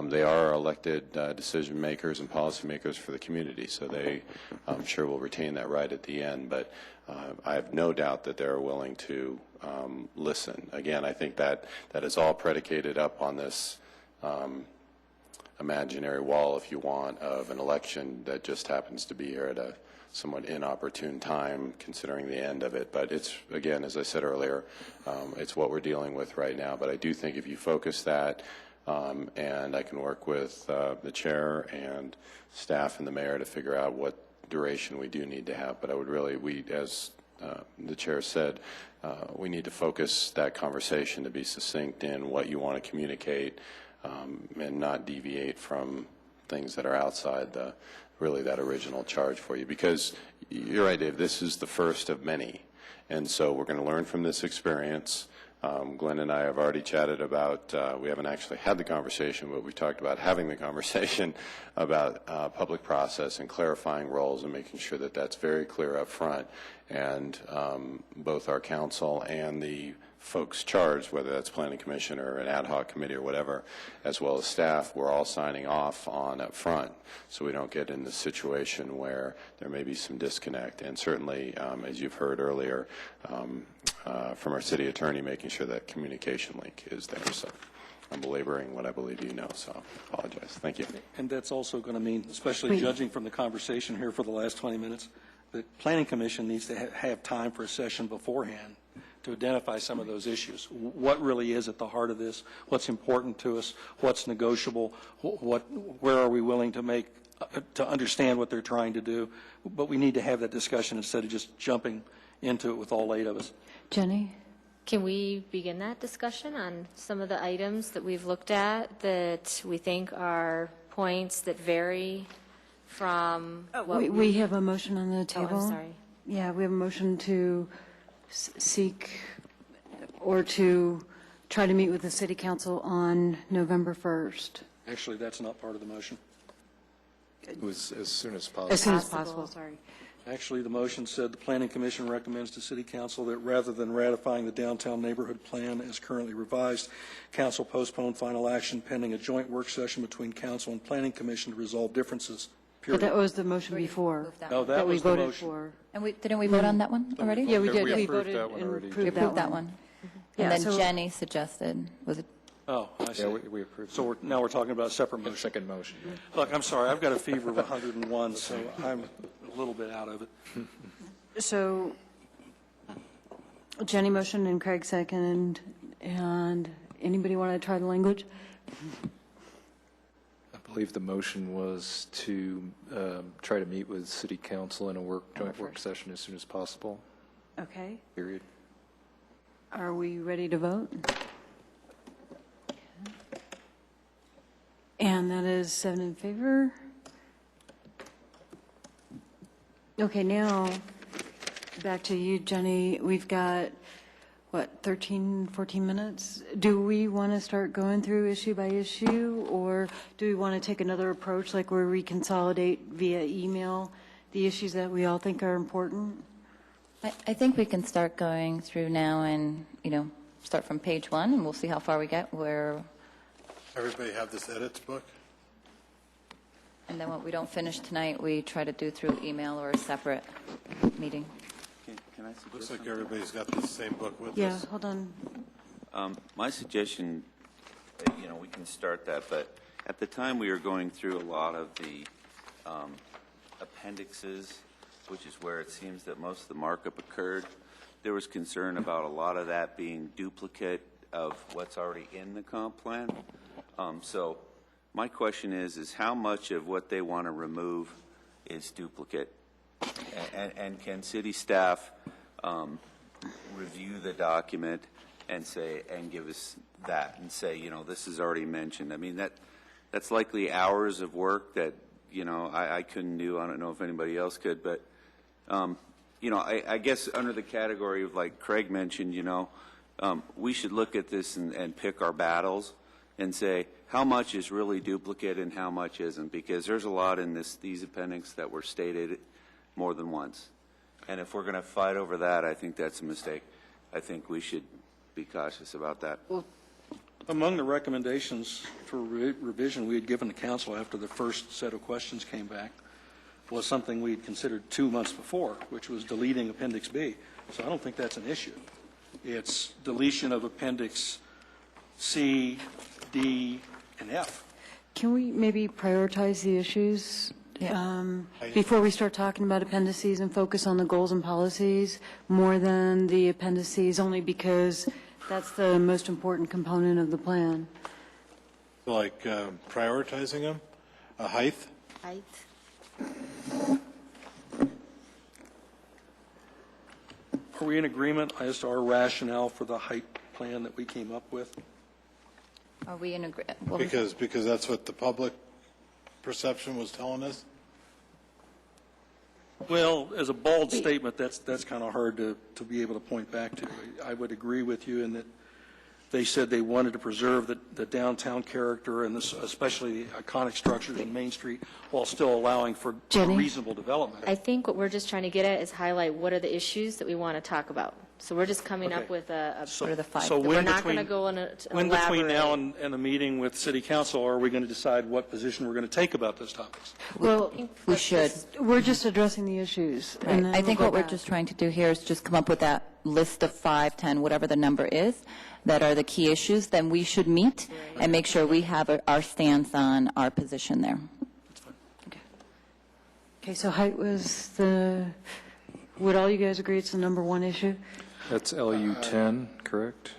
they are elected decision makers and policy makers for the community, so they, I'm sure, will retain that right at the end. But I have no doubt that they're willing to listen. Again, I think that is all predicated up on this imaginary wall, if you want, of an election that just happens to be here at a somewhat inopportune time considering the end of it. But it's, again, as I said earlier, it's what we're dealing with right now. But I do think if you focus that, and I can work with the chair and staff and the mayor to figure out what duration we do need to have. But I would really, as the chair said, we need to focus that conversation to be succinct in what you want to communicate, and not deviate from things that are outside really that original charge for you. Because you're right, Dave, this is the first of many. And so we're going to learn from this experience. Glenn and I have already chatted about, we haven't actually had the conversation, but we talked about having the conversation about public process and clarifying roles and making sure that that's very clear up front. And both our council and the folks charged, whether that's planning commission or an ad hoc committee or whatever, as well as staff, we're all signing off on up front, so we don't get in the situation where there may be some disconnect. And certainly, as you've heard earlier from our city attorney, making sure that communication link is there. So I'm belaboring what I believe you know, so I apologize. Thank you. And that's also going to mean, especially judging from the conversation here for the last 20 minutes, the Planning Commission needs to have time for a session beforehand to identify some of those issues. What really is at the heart of this? What's important to us? What's negotiable? Where are we willing to make to understand what they're trying to do? But we need to have that discussion instead of just jumping into it with all 8 of us. Jenny? Can we begin that discussion on some of the items that we've looked at that we think are points that vary from what We have a motion on the table. Oh, I'm sorry. Yeah, we have a motion to seek or to try to meet with the city council on November 1st. Actually, that's not part of the motion. It was as soon as possible. As soon as possible, sorry. Actually, the motion said the Planning Commission recommends to City Council that rather than ratifying the downtown neighborhood plan as currently revised, Council postpone final action pending a joint work session between Council and Planning Commission to resolve differences. But that was the motion before. No, that we was the voted motion. for. And didn't we vote on that one already? Yeah, we did. We We approved voted that one and already. We approved approved that that one. Yeah, And then so- Jenny suggested, was it? Oh, I see. Yeah, we approved. So now we're talking about a separate motion. Second motion. Look, I'm sorry, I've got a fever of 101, so I'm a little bit out of it. So Jenny motioned and Craig seconded, and anybody want to try the language? I believe the motion was to try to meet with city council in a joint work session as soon as possible, Okay. period. Are we ready to vote? And that is 7 in favor. Okay, now, back to you, Jenny. We've got 13, 14 minutes? Do we want to start going through issue by issue, or do we want to take another approach, like where we consolidate via email the issues that we all think are important? I think we can start going through now and, start from page 1, and we'll see how far we get, Everybody have this edits book? and then what we don't finish tonight, we try to do through email or a separate meeting. Can I suggest Looks like something? everybody's got the same book with Yeah, us. hold on. My suggestion, we can start that, but at the time we were going through a lot of the appendixes, which is where it seems that most of the markup occurred, there was concern about a lot of that being duplicate of what's already in the comp plan. So my question is how much of what they want to remove is duplicate? And can city staff review the document and give us that and say, this is already mentioned? I mean, that's likely hours of work that, I couldn't do. I don't know if anybody else could, but, I guess under the category of, like Craig mentioned, we should look at this and pick our battles and say how much is really duplicate and how much isn't, because there's a lot in these appendix that were stated more than once. And if we're going to fight over that, I think that's a mistake. I think we should be cautious about that. Among the recommendations for revision we had given the council after the first set of questions came back was something we had considered 2 months before, which was deleting Appendix B. So I don't think that's an issue. It's deletion of Appendix C, D, and F. Can we maybe prioritize the issues before we start talking about appendices and focus on the goals and policies more than the appendices, only because that's the most important component of the plan? Like prioritizing them? Height? Height. Are we in agreement as to our rationale for the height plan that we came up with? Are we in agreement? Because that's what the public perception was telling us? Well, as a bald statement, that's kind of hard to be able to point back to. I would agree with you in that they said they wanted to preserve the downtown character and especially the iconic structures in Main Street while still allowing for reasonable development. I think what we're just trying to get at is highlight what are the issues that we want to talk about. So we're just coming up with So we're not going to go on an when between now elaborate. and the meeting with City Council, are we going to decide what position we're going to take about those topics? Well, We should. we're just addressing the issues. Right. And then I think we'll what go we're back. just trying to do here is just come up with that list of 5, 10, whatever the number is, that are the key issues, then we should meet and make sure we have our stance on our position there. Okay, so height was would all you guys agree it's the number one issue? That's LU 10, correct?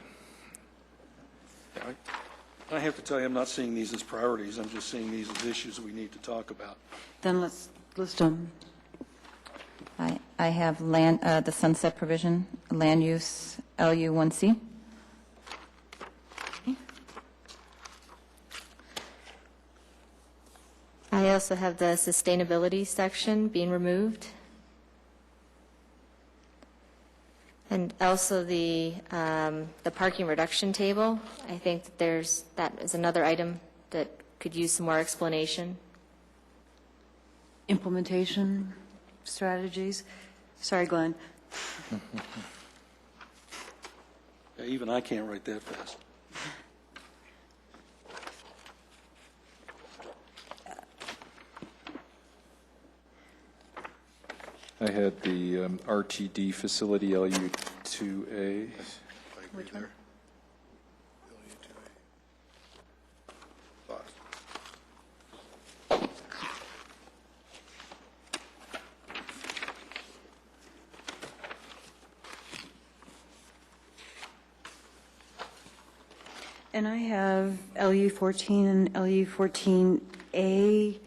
I have to tell you, I'm not seeing these as priorities. I'm just seeing these as issues that we need to talk about. Then let's list them. I have the sunset provision, land use, LU 1C. I also have the sustainability section being removed. And also the parking reduction table. I think that that is another item that could use some more explanation. Implementation strategies. Sorry, Glenn. Yeah, even I can't write that fast. I had the RTD facility, LU 2A. Which one? And I have LU 14 and LU 14A.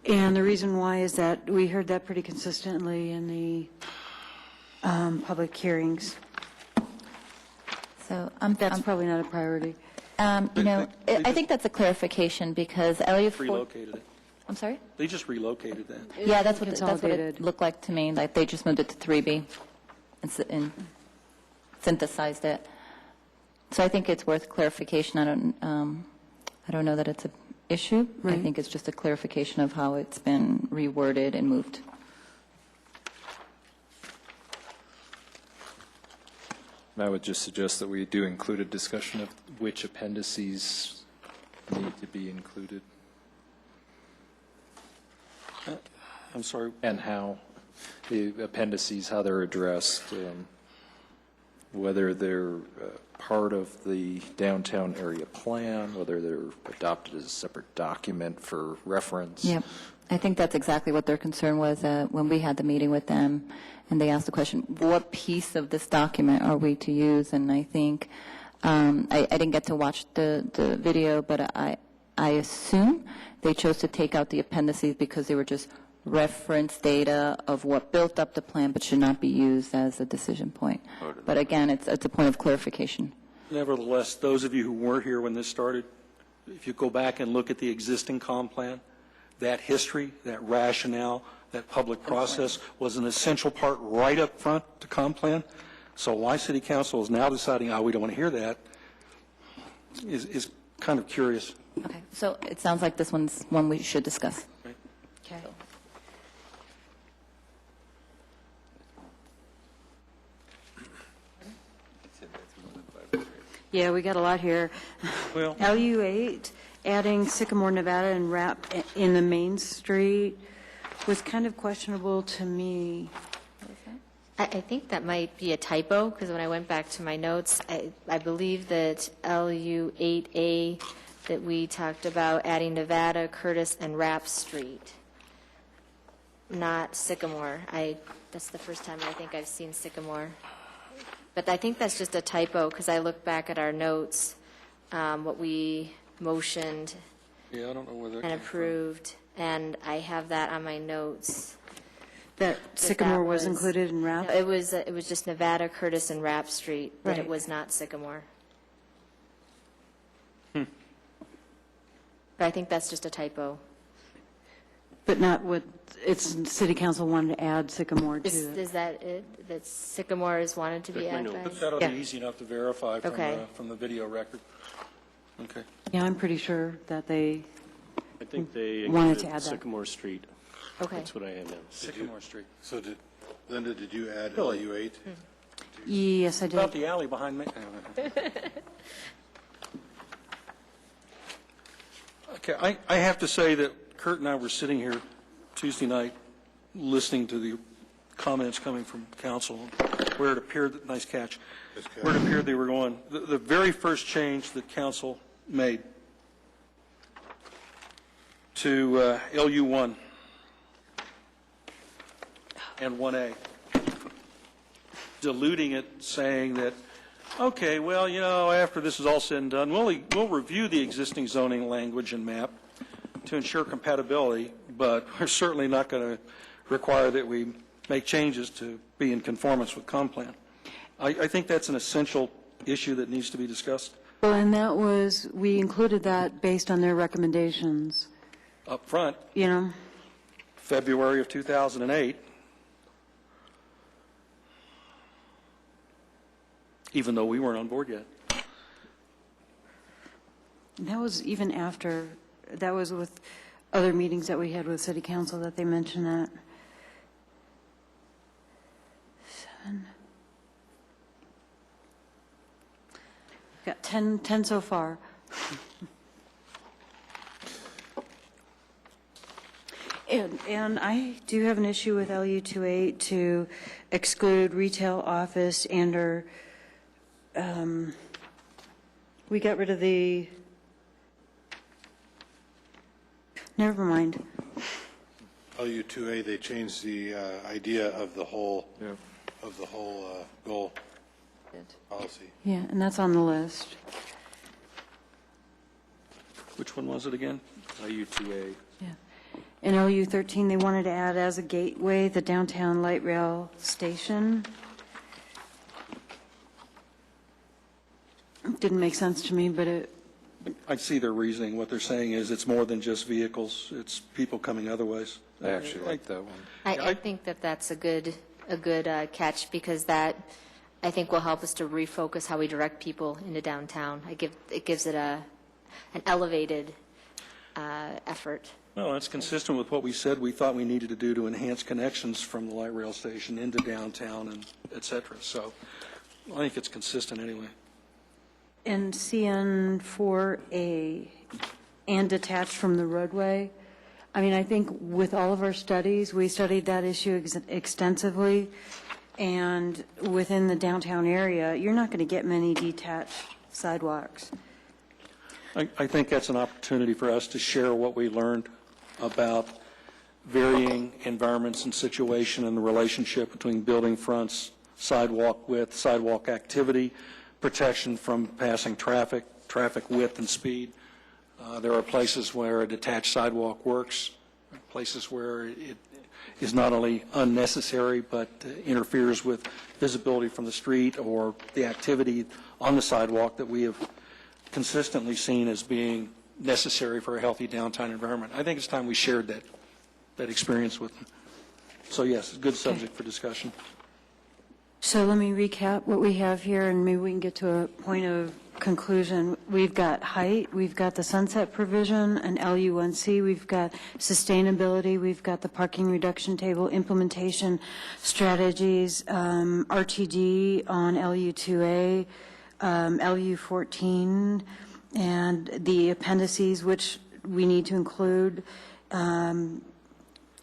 And the reason why is that we heard that pretty consistently in the public hearings. So That's probably not a priority. I think that's a clarification because LU 4. Relocated it. I'm sorry? They just relocated that. Yeah, that's what it Consolidated. looked like to me, like they just moved it to 3B. synthesized it. So I think it's worth clarification. I don't know that it's an issue. I think it's just a clarification of how it's been reworded and moved. I would just suggest that we do include a discussion of which appendices need to be included I'm sorry. and how the appendices, how they're addressed, whether they're part of the downtown area plan, whether they're adopted as a separate document for reference. Yep. I think that's exactly what their concern was when we had the meeting with them, and they asked the question, what piece of this document are we to use? And I think, I didn't get to watch the video, but I assume they chose to take out the appendices because they were just reference data of what built up the plan, but should not be used as a decision point. But again, it's a point of clarification. Nevertheless, those of you who weren't here when this started, if you go back and look at the existing comp plan, that history, that rationale, that public process was an essential part right up front to comp plan. So why City Council is now deciding, we don't want to hear that, is kind of curious. Okay, so it sounds like this one's one we should discuss. Right. Okay. Yeah, we got a lot here. Well, LU8, adding Sycamore, Nevada, and wrap in the Main Street was kind of questionable to me. I think that might be a typo, because when I went back to my notes, I believe that LU8A, that we talked about adding Nevada, Curtis, and Rapp Street, not Sycamore. That's the first time I think I've seen Sycamore. But I think that's just a typo, because I look back at our notes, what we motioned yeah, I don't know where that and came from. approved, and I have that on my notes. That Sycamore was included in wrap? No, it was just Nevada, Curtis, and Rapp Street, but it was not Sycamore. But I think that's just a typo. But not what, City Council wanted to add Sycamore to it. Is that it? That Sycamore is wanted to be added by? That'll Yeah. be easy enough to verify Okay. from the video record. Okay. Yeah, I'm pretty sure that they, I think they Wanted to included add that. Sycamore Street. Okay. That's what I had now. Sycamore Street. So Linda, did you add LU8? yes, I did. About the alley behind me. Okay, I have to say that Kurt and I were sitting here Tuesday night listening to the comments coming from council, where it appeared, nice catch, where it appeared they were going. The very first change that council made to LU1 and 1A, diluting it, saying that, okay, well, after this is all said and done, we'll review the existing zoning language and map to ensure compatibility, but we're certainly not going to require that we make changes to be in conformance with comp plan. I think that's an essential issue that needs to be discussed Well, and that was, we included that based on their recommendations, up front, February of 2008, even though we weren't on board yet. That was even after, that was with other meetings that we had with City Council that they mentioned that. 7. Got 10 so far. And I do have an issue with LU28 to exclude retail, office, and/or we got rid of the, never mind. LU2A, they changed the idea of the whole, goal policy. Yeah, and that's on the list. Which one was it again? IU2A. Yeah. In LU13, they wanted to add as a gateway the downtown light rail station. Didn't make sense to me, but I see their reasoning. What they're saying is it's more than just vehicles, it's people coming other ways. I actually like that one. I think that that's a good catch, because that I think will help us to refocus how we direct people into downtown. It gives it an elevated effort. Well, that's consistent with what we said we thought we needed to do to enhance connections from the light rail station into downtown and et cetera. So I think it's consistent anyway. And CN4A and detached from the roadway, I mean, I think with all of our studies, we studied that issue extensively, and within the downtown area, you're not going to get many detached sidewalks. I think that's an opportunity for us to share what we learned about varying environments and situation and the relationship between building fronts, sidewalk width, sidewalk activity, protection from passing traffic, traffic width and speed. There are places where a detached sidewalk works, places where it is not only unnecessary but interferes with visibility from the street or the activity on the sidewalk that we have consistently seen as being necessary for a healthy downtown environment. I think it's time we shared that experience with them. So yes, it's a good subject for discussion. So let me recap what we have here, and maybe we can get to a point of conclusion. We've got height, we've got the sunset provision, an LU1C, we've got sustainability, we've got the parking reduction table, implementation strategies, RTD on LU2A, LU14, and the appendices, which we need to include,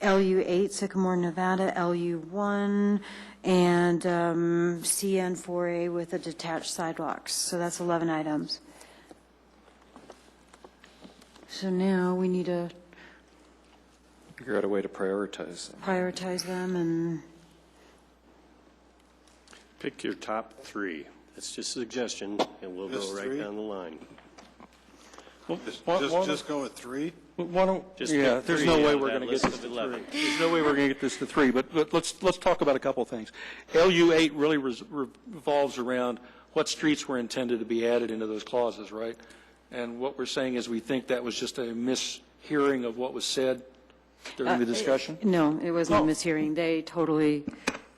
LU8, Sycamore, Nevada, LU1, and CN4A with the detached sidewalks. So that's 11 items. So now we need to Figure out a way to prioritize them. prioritize them and Pick your top three. That's just a suggestion, and we'll Just go right three? down the line. Just go with three? Why don't, Just yeah, pick there's three no way out of we're that going to get list this of to 11. three. There's no way we're going to get this to three, but let's talk about a couple of things. LU8 really revolves around what streets were intended to be added into those clauses, right? And what we're saying is we think that was just a mishearing of what was said during the discussion? No, it wasn't a mishearing. They totally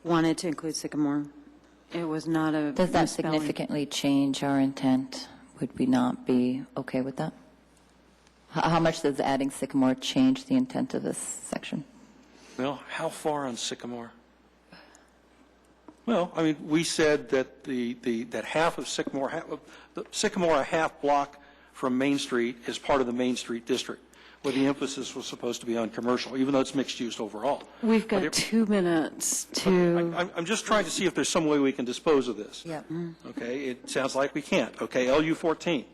wanted to include Sycamore. It was not a Does that misspelling. significantly change our intent? Would we not be okay with that? How much does adding Sycamore change the intent of this section? Well, how far on Sycamore? Well, I mean, we said that that half of Sycamore, a half block from Main Street is part of the Main Street district, where the emphasis was supposed to be on commercial, even though it's mixed use overall. We've got 2 minutes to. I'm just trying to see if there's some way we can dispose of this. Yep. Okay, it sounds like we can't. Okay, LU14,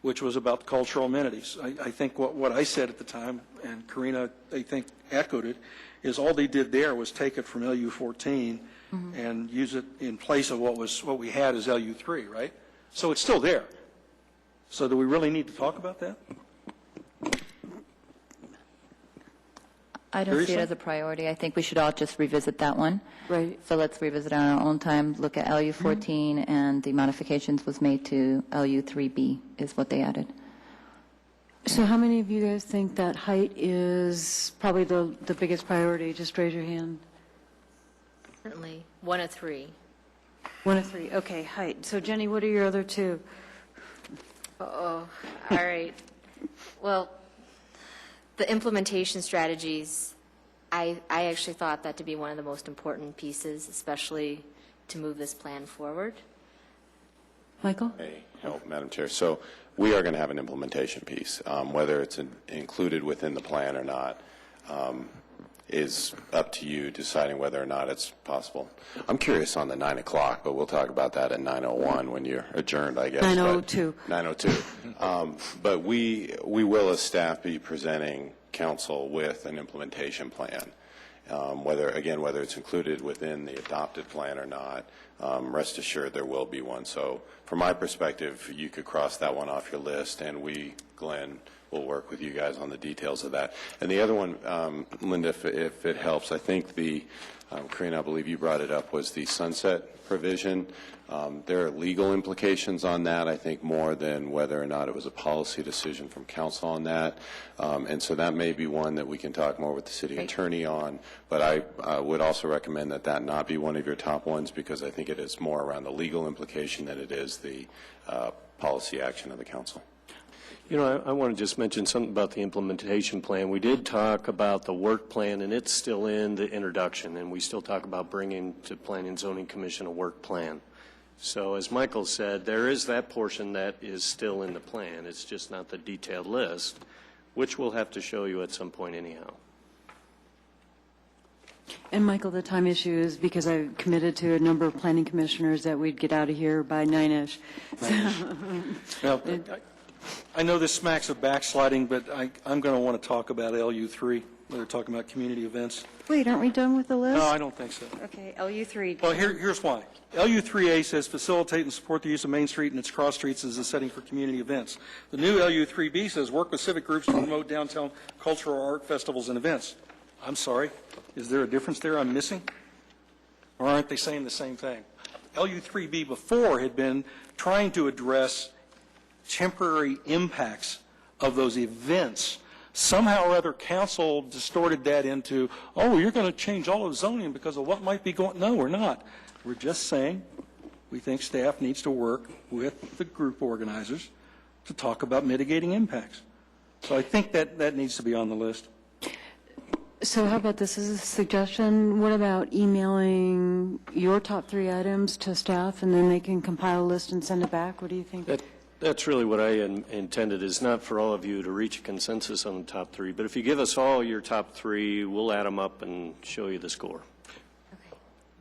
which was about cultural amenities. I think what I said at the time, and Karina, I think, echoed it, is all they did there was take it from LU14 and use it in place of what we had as LU3, right? So it's still there. So do we really need to talk about that? I don't see it Seriously? as a priority. I think we should all just revisit that one. Right. So let's revisit it on our own time, look at LU14, and the modifications was made to LU3B is what they added. So how many of you guys think that height is probably the biggest priority? Just raise your hand. Certainly, 1 of 3. 1 of 3. Okay, height. So Jenny, what are your other two? Oh, all right. Well, the implementation strategies, I actually thought that to be one of the most important pieces, especially to move this plan forward. Michael? Hey, help, Madam Chair. So we are going to have an implementation piece. Whether it's included within the plan or not is up to you deciding whether or not it's possible. I'm curious on the 9 o'clock, but we'll talk about that at 9:01 when you're adjourned, I guess. 9:02. 9:02. But we will, as staff, be presenting council with an implementation plan. Whether it's included within the adopted plan or not, rest assured there will be one. So from my perspective, you could cross that one off your list, and we, Glenn, will work with you guys on the details of that. And the other one, Linda, if it helps, I think Karina, I believe you brought it up, was the sunset provision. There are legal implications on that, I think, more than whether or not it was a policy decision from council on that. And so that may be one that we can talk more with the city attorney on. But I would also recommend that not be one of your top ones, because I think it is more around the legal implication than it is the policy action of the council. You know, I want to just mention something about the implementation plan. We did talk about the work plan, and it's still in the introduction, and we still talk about bringing to Planning and Zoning Commission a work plan. So as Michael said, there is that portion that is still in the plan. It's just not the detailed list, which we'll have to show you at some point anyhow. And Michael, the time issue is because I committed to a number of planning commissioners that we'd get out of here by 9-ish. Now, I know this smacks of backsliding, but I'm going to want to talk about LU3, where they're talking about community events. Wait, aren't we done with the list? No, I don't think so. Okay, LU3. Well, here's why. LU3A says facilitate and support the use of Main Street and its cross streets as a setting for community events. The new LU3B says work with civic groups to promote downtown cultural art festivals and events. I'm sorry, is there a difference there I'm missing? Or aren't they saying the same thing? LU3B before had been trying to address temporary impacts of those events. Somehow or other, council distorted that into, oh, you're going to change all of zoning because of what might be going. No, we're not. We're just saying we think staff needs to work with the group organizers to talk about mitigating impacts. So I think that needs to be on the list. So how about this as a suggestion? What about emailing your top 3 items to staff and then they can compile a list and send it back? What do you think? That's really what I intended, is not for all of you to reach a consensus on the top 3, but if you give us all your top 3, we'll add them up and show you the score.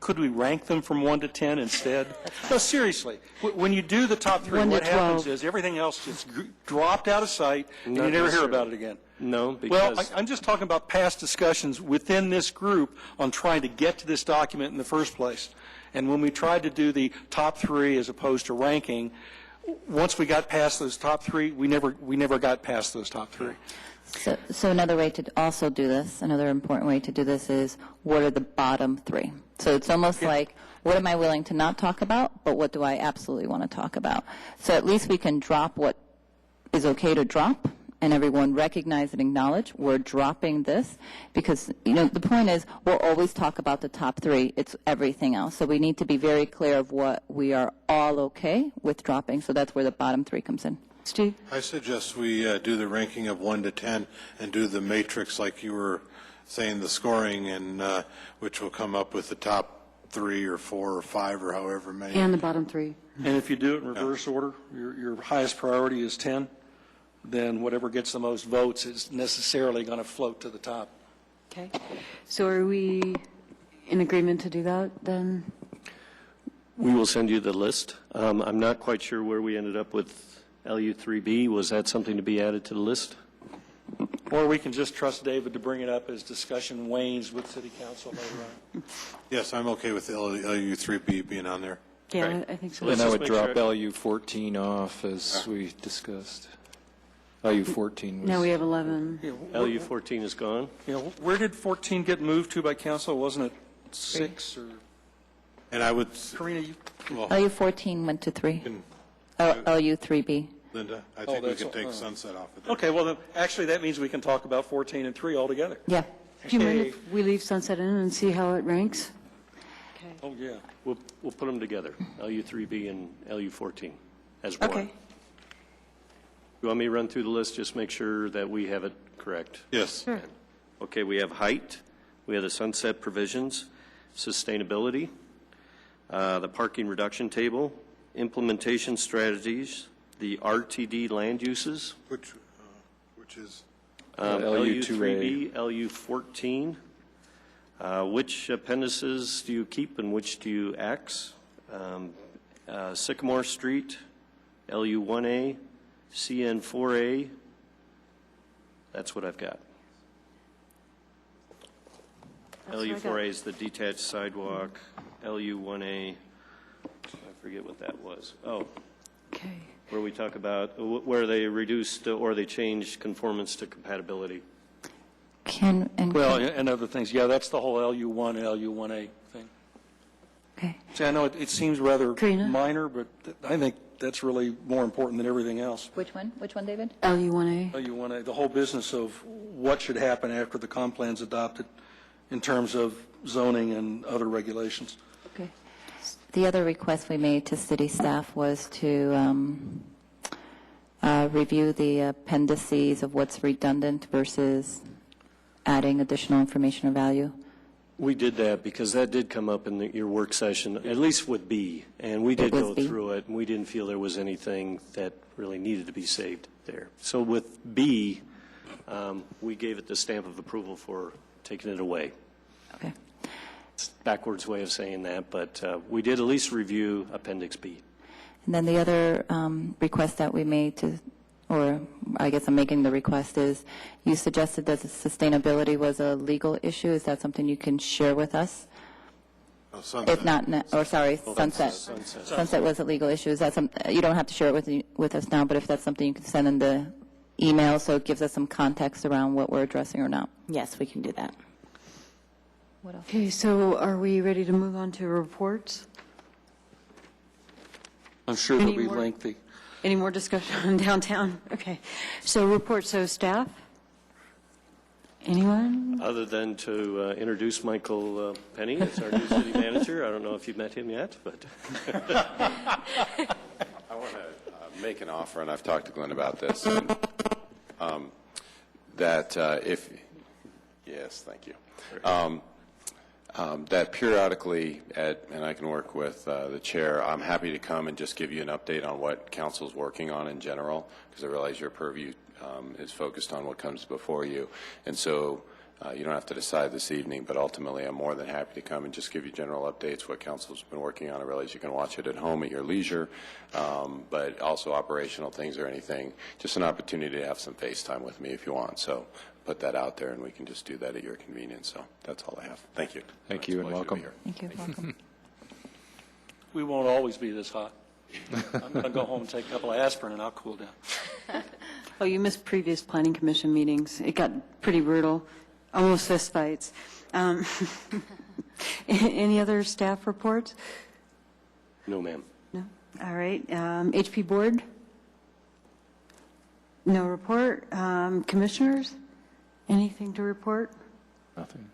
Could we rank them from 1 to 10 instead? No, seriously. When you do the top 3, 1 to what happens 12. is everything else gets dropped out of sight and you never hear about it again. No, because... Well, I'm just talking about past discussions within this group on trying to get to this document in the first place. And when we tried to do the top 3 as opposed to ranking, once we got past those top 3, we never got past those top 3. So another way to also do this, another important way to do this is, what are the bottom 3? So it's almost like, what am I willing to not talk about, but what do I absolutely want to talk about? So at least we can drop what is okay to drop, and everyone recognize and acknowledge we're dropping this, because, you know, the point is we'll always talk about the top 3. It's everything else. So we need to be very clear of what we are all okay with dropping. So that's where the bottom 3 comes in. Steve? I suggest we do the ranking of 1 to 10 and do the matrix like you were saying, the scoring, and which will come up with the top 3 or 4 or 5 or however many. And the bottom 3. And if you do it in reverse order, your highest priority is 10, then whatever gets the most votes is necessarily going to float to the top. Okay. So are we in agreement to do that then? We will send you the list. I'm not quite sure where we ended up with LU3B. Was that something to be added to the list? Or we can just trust David to bring it up as discussion wanes with City Council later on. Yes, I'm okay with the LU3B being on there. Yeah, Right. I think so. And I would just drop make sure- LU14 off as we discussed. LU14 was... Now we have 11. LU14 is gone? You know, where did 14 get moved to by council? Wasn't it 6 or? And I would, Karina, you? well, LU14 went to 3. can- LU3B. Linda, I think we that's can all- take oh. sunset off of there. Okay, well, then, actually, that means we can talk about 14 and 3 altogether. Yeah. Do you mind Hey. if we leave Sunset in and see how it ranks? Okay. Oh, yeah. We'll put them together, LU3B and LU14 as one. Okay. You want me to run through the list, just make sure that we have it correct? Yes. Sure. Okay, we have height, we have the sunset provisions, sustainability, the parking reduction table, implementation strategies, the RTD land uses, Which is, LU3B, LU14. Which appendices do you keep and which do you axe? Sycamore Street, LU1A, CN4A. That's what I've got. That's what I got. LU4A is the detached sidewalk. LU1A, I forget what that was. Oh, Okay. where we talk about where they reduced or they changed conformance to compatibility. Well, and other things. Yeah, that's the whole LU1, LU1A thing. Okay. See, I know it seems rather Karina? minor, but I think that's really more important than everything else. Which one? Which one, David? LU1A. LU1A, the whole business of what should happen after the comp plan's adopted in terms of zoning and other regulations. Okay. The other request we made to city staff was to review the appendices of what's redundant versus adding additional information or value. We did that because that did come up in your work session, at least with B, and we did go through it, and we didn't feel there was anything that really needed to be saved there. So with B, we gave it the stamp of approval for taking it away. Okay. It's a backwards way of saying that, but we did at least review Appendix B. And then the other request that we made to, or I guess I'm making the request, is you suggested that sustainability was a legal issue. Is that something you can share with us? Oh, sunset. If not, sunset. Sunset was a legal issue. Is that you don't have to share it with us now, but if that's something you can send in the email so it gives us some context around what we're addressing or not. Yes, we can do that. What else? Okay, so are we ready to move on to reports? I'm sure they'll Any be more? lengthy. Any more discussion on downtown? Okay. So reports, so staff? Anyone? Other than to introduce Michael Penny as our new city manager. I don't know if you've met him yet, but. I want to make an offer, and I've talked to Glenn about this, and, that yes, thank you, that periodically, and I can work with the chair, I'm happy to come and just give you an update on what council's working on in general, because I realize your purview is focused on what comes before you. And so you don't have to decide this evening, but ultimately I'm more than happy to come and just give you general updates, what council's been working on. I realize you can watch it at home at your leisure, but also operational things or anything. Just an opportunity to have some FaceTime with me if you want. So put that out there, and we can just do that at your convenience. So that's all I have. Thank you. Thank you, and welcome. Thank you. Welcome. We won't always be this hot. I'm going to go home and take a couple of aspirin, and I'll cool down. Oh, you missed previous planning commission meetings. It got pretty brutal, almost fist fights. Any other staff reports? No, ma'am. No? All right. HP board? No report. Commissioners? Anything to report? Nothing.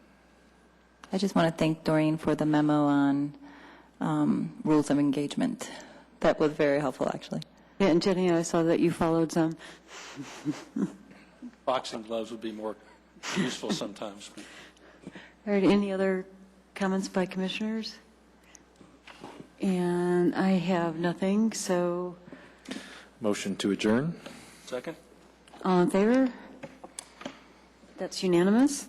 I just want to thank Doreen for the memo on rules of engagement. That was very helpful, actually. Yeah, and Jenny, I saw that you followed some. Boxing gloves would be more useful sometimes. All right, any other comments by commissioners? And I have nothing, so Motion to adjourn? Second? all in favor? That's unanimous.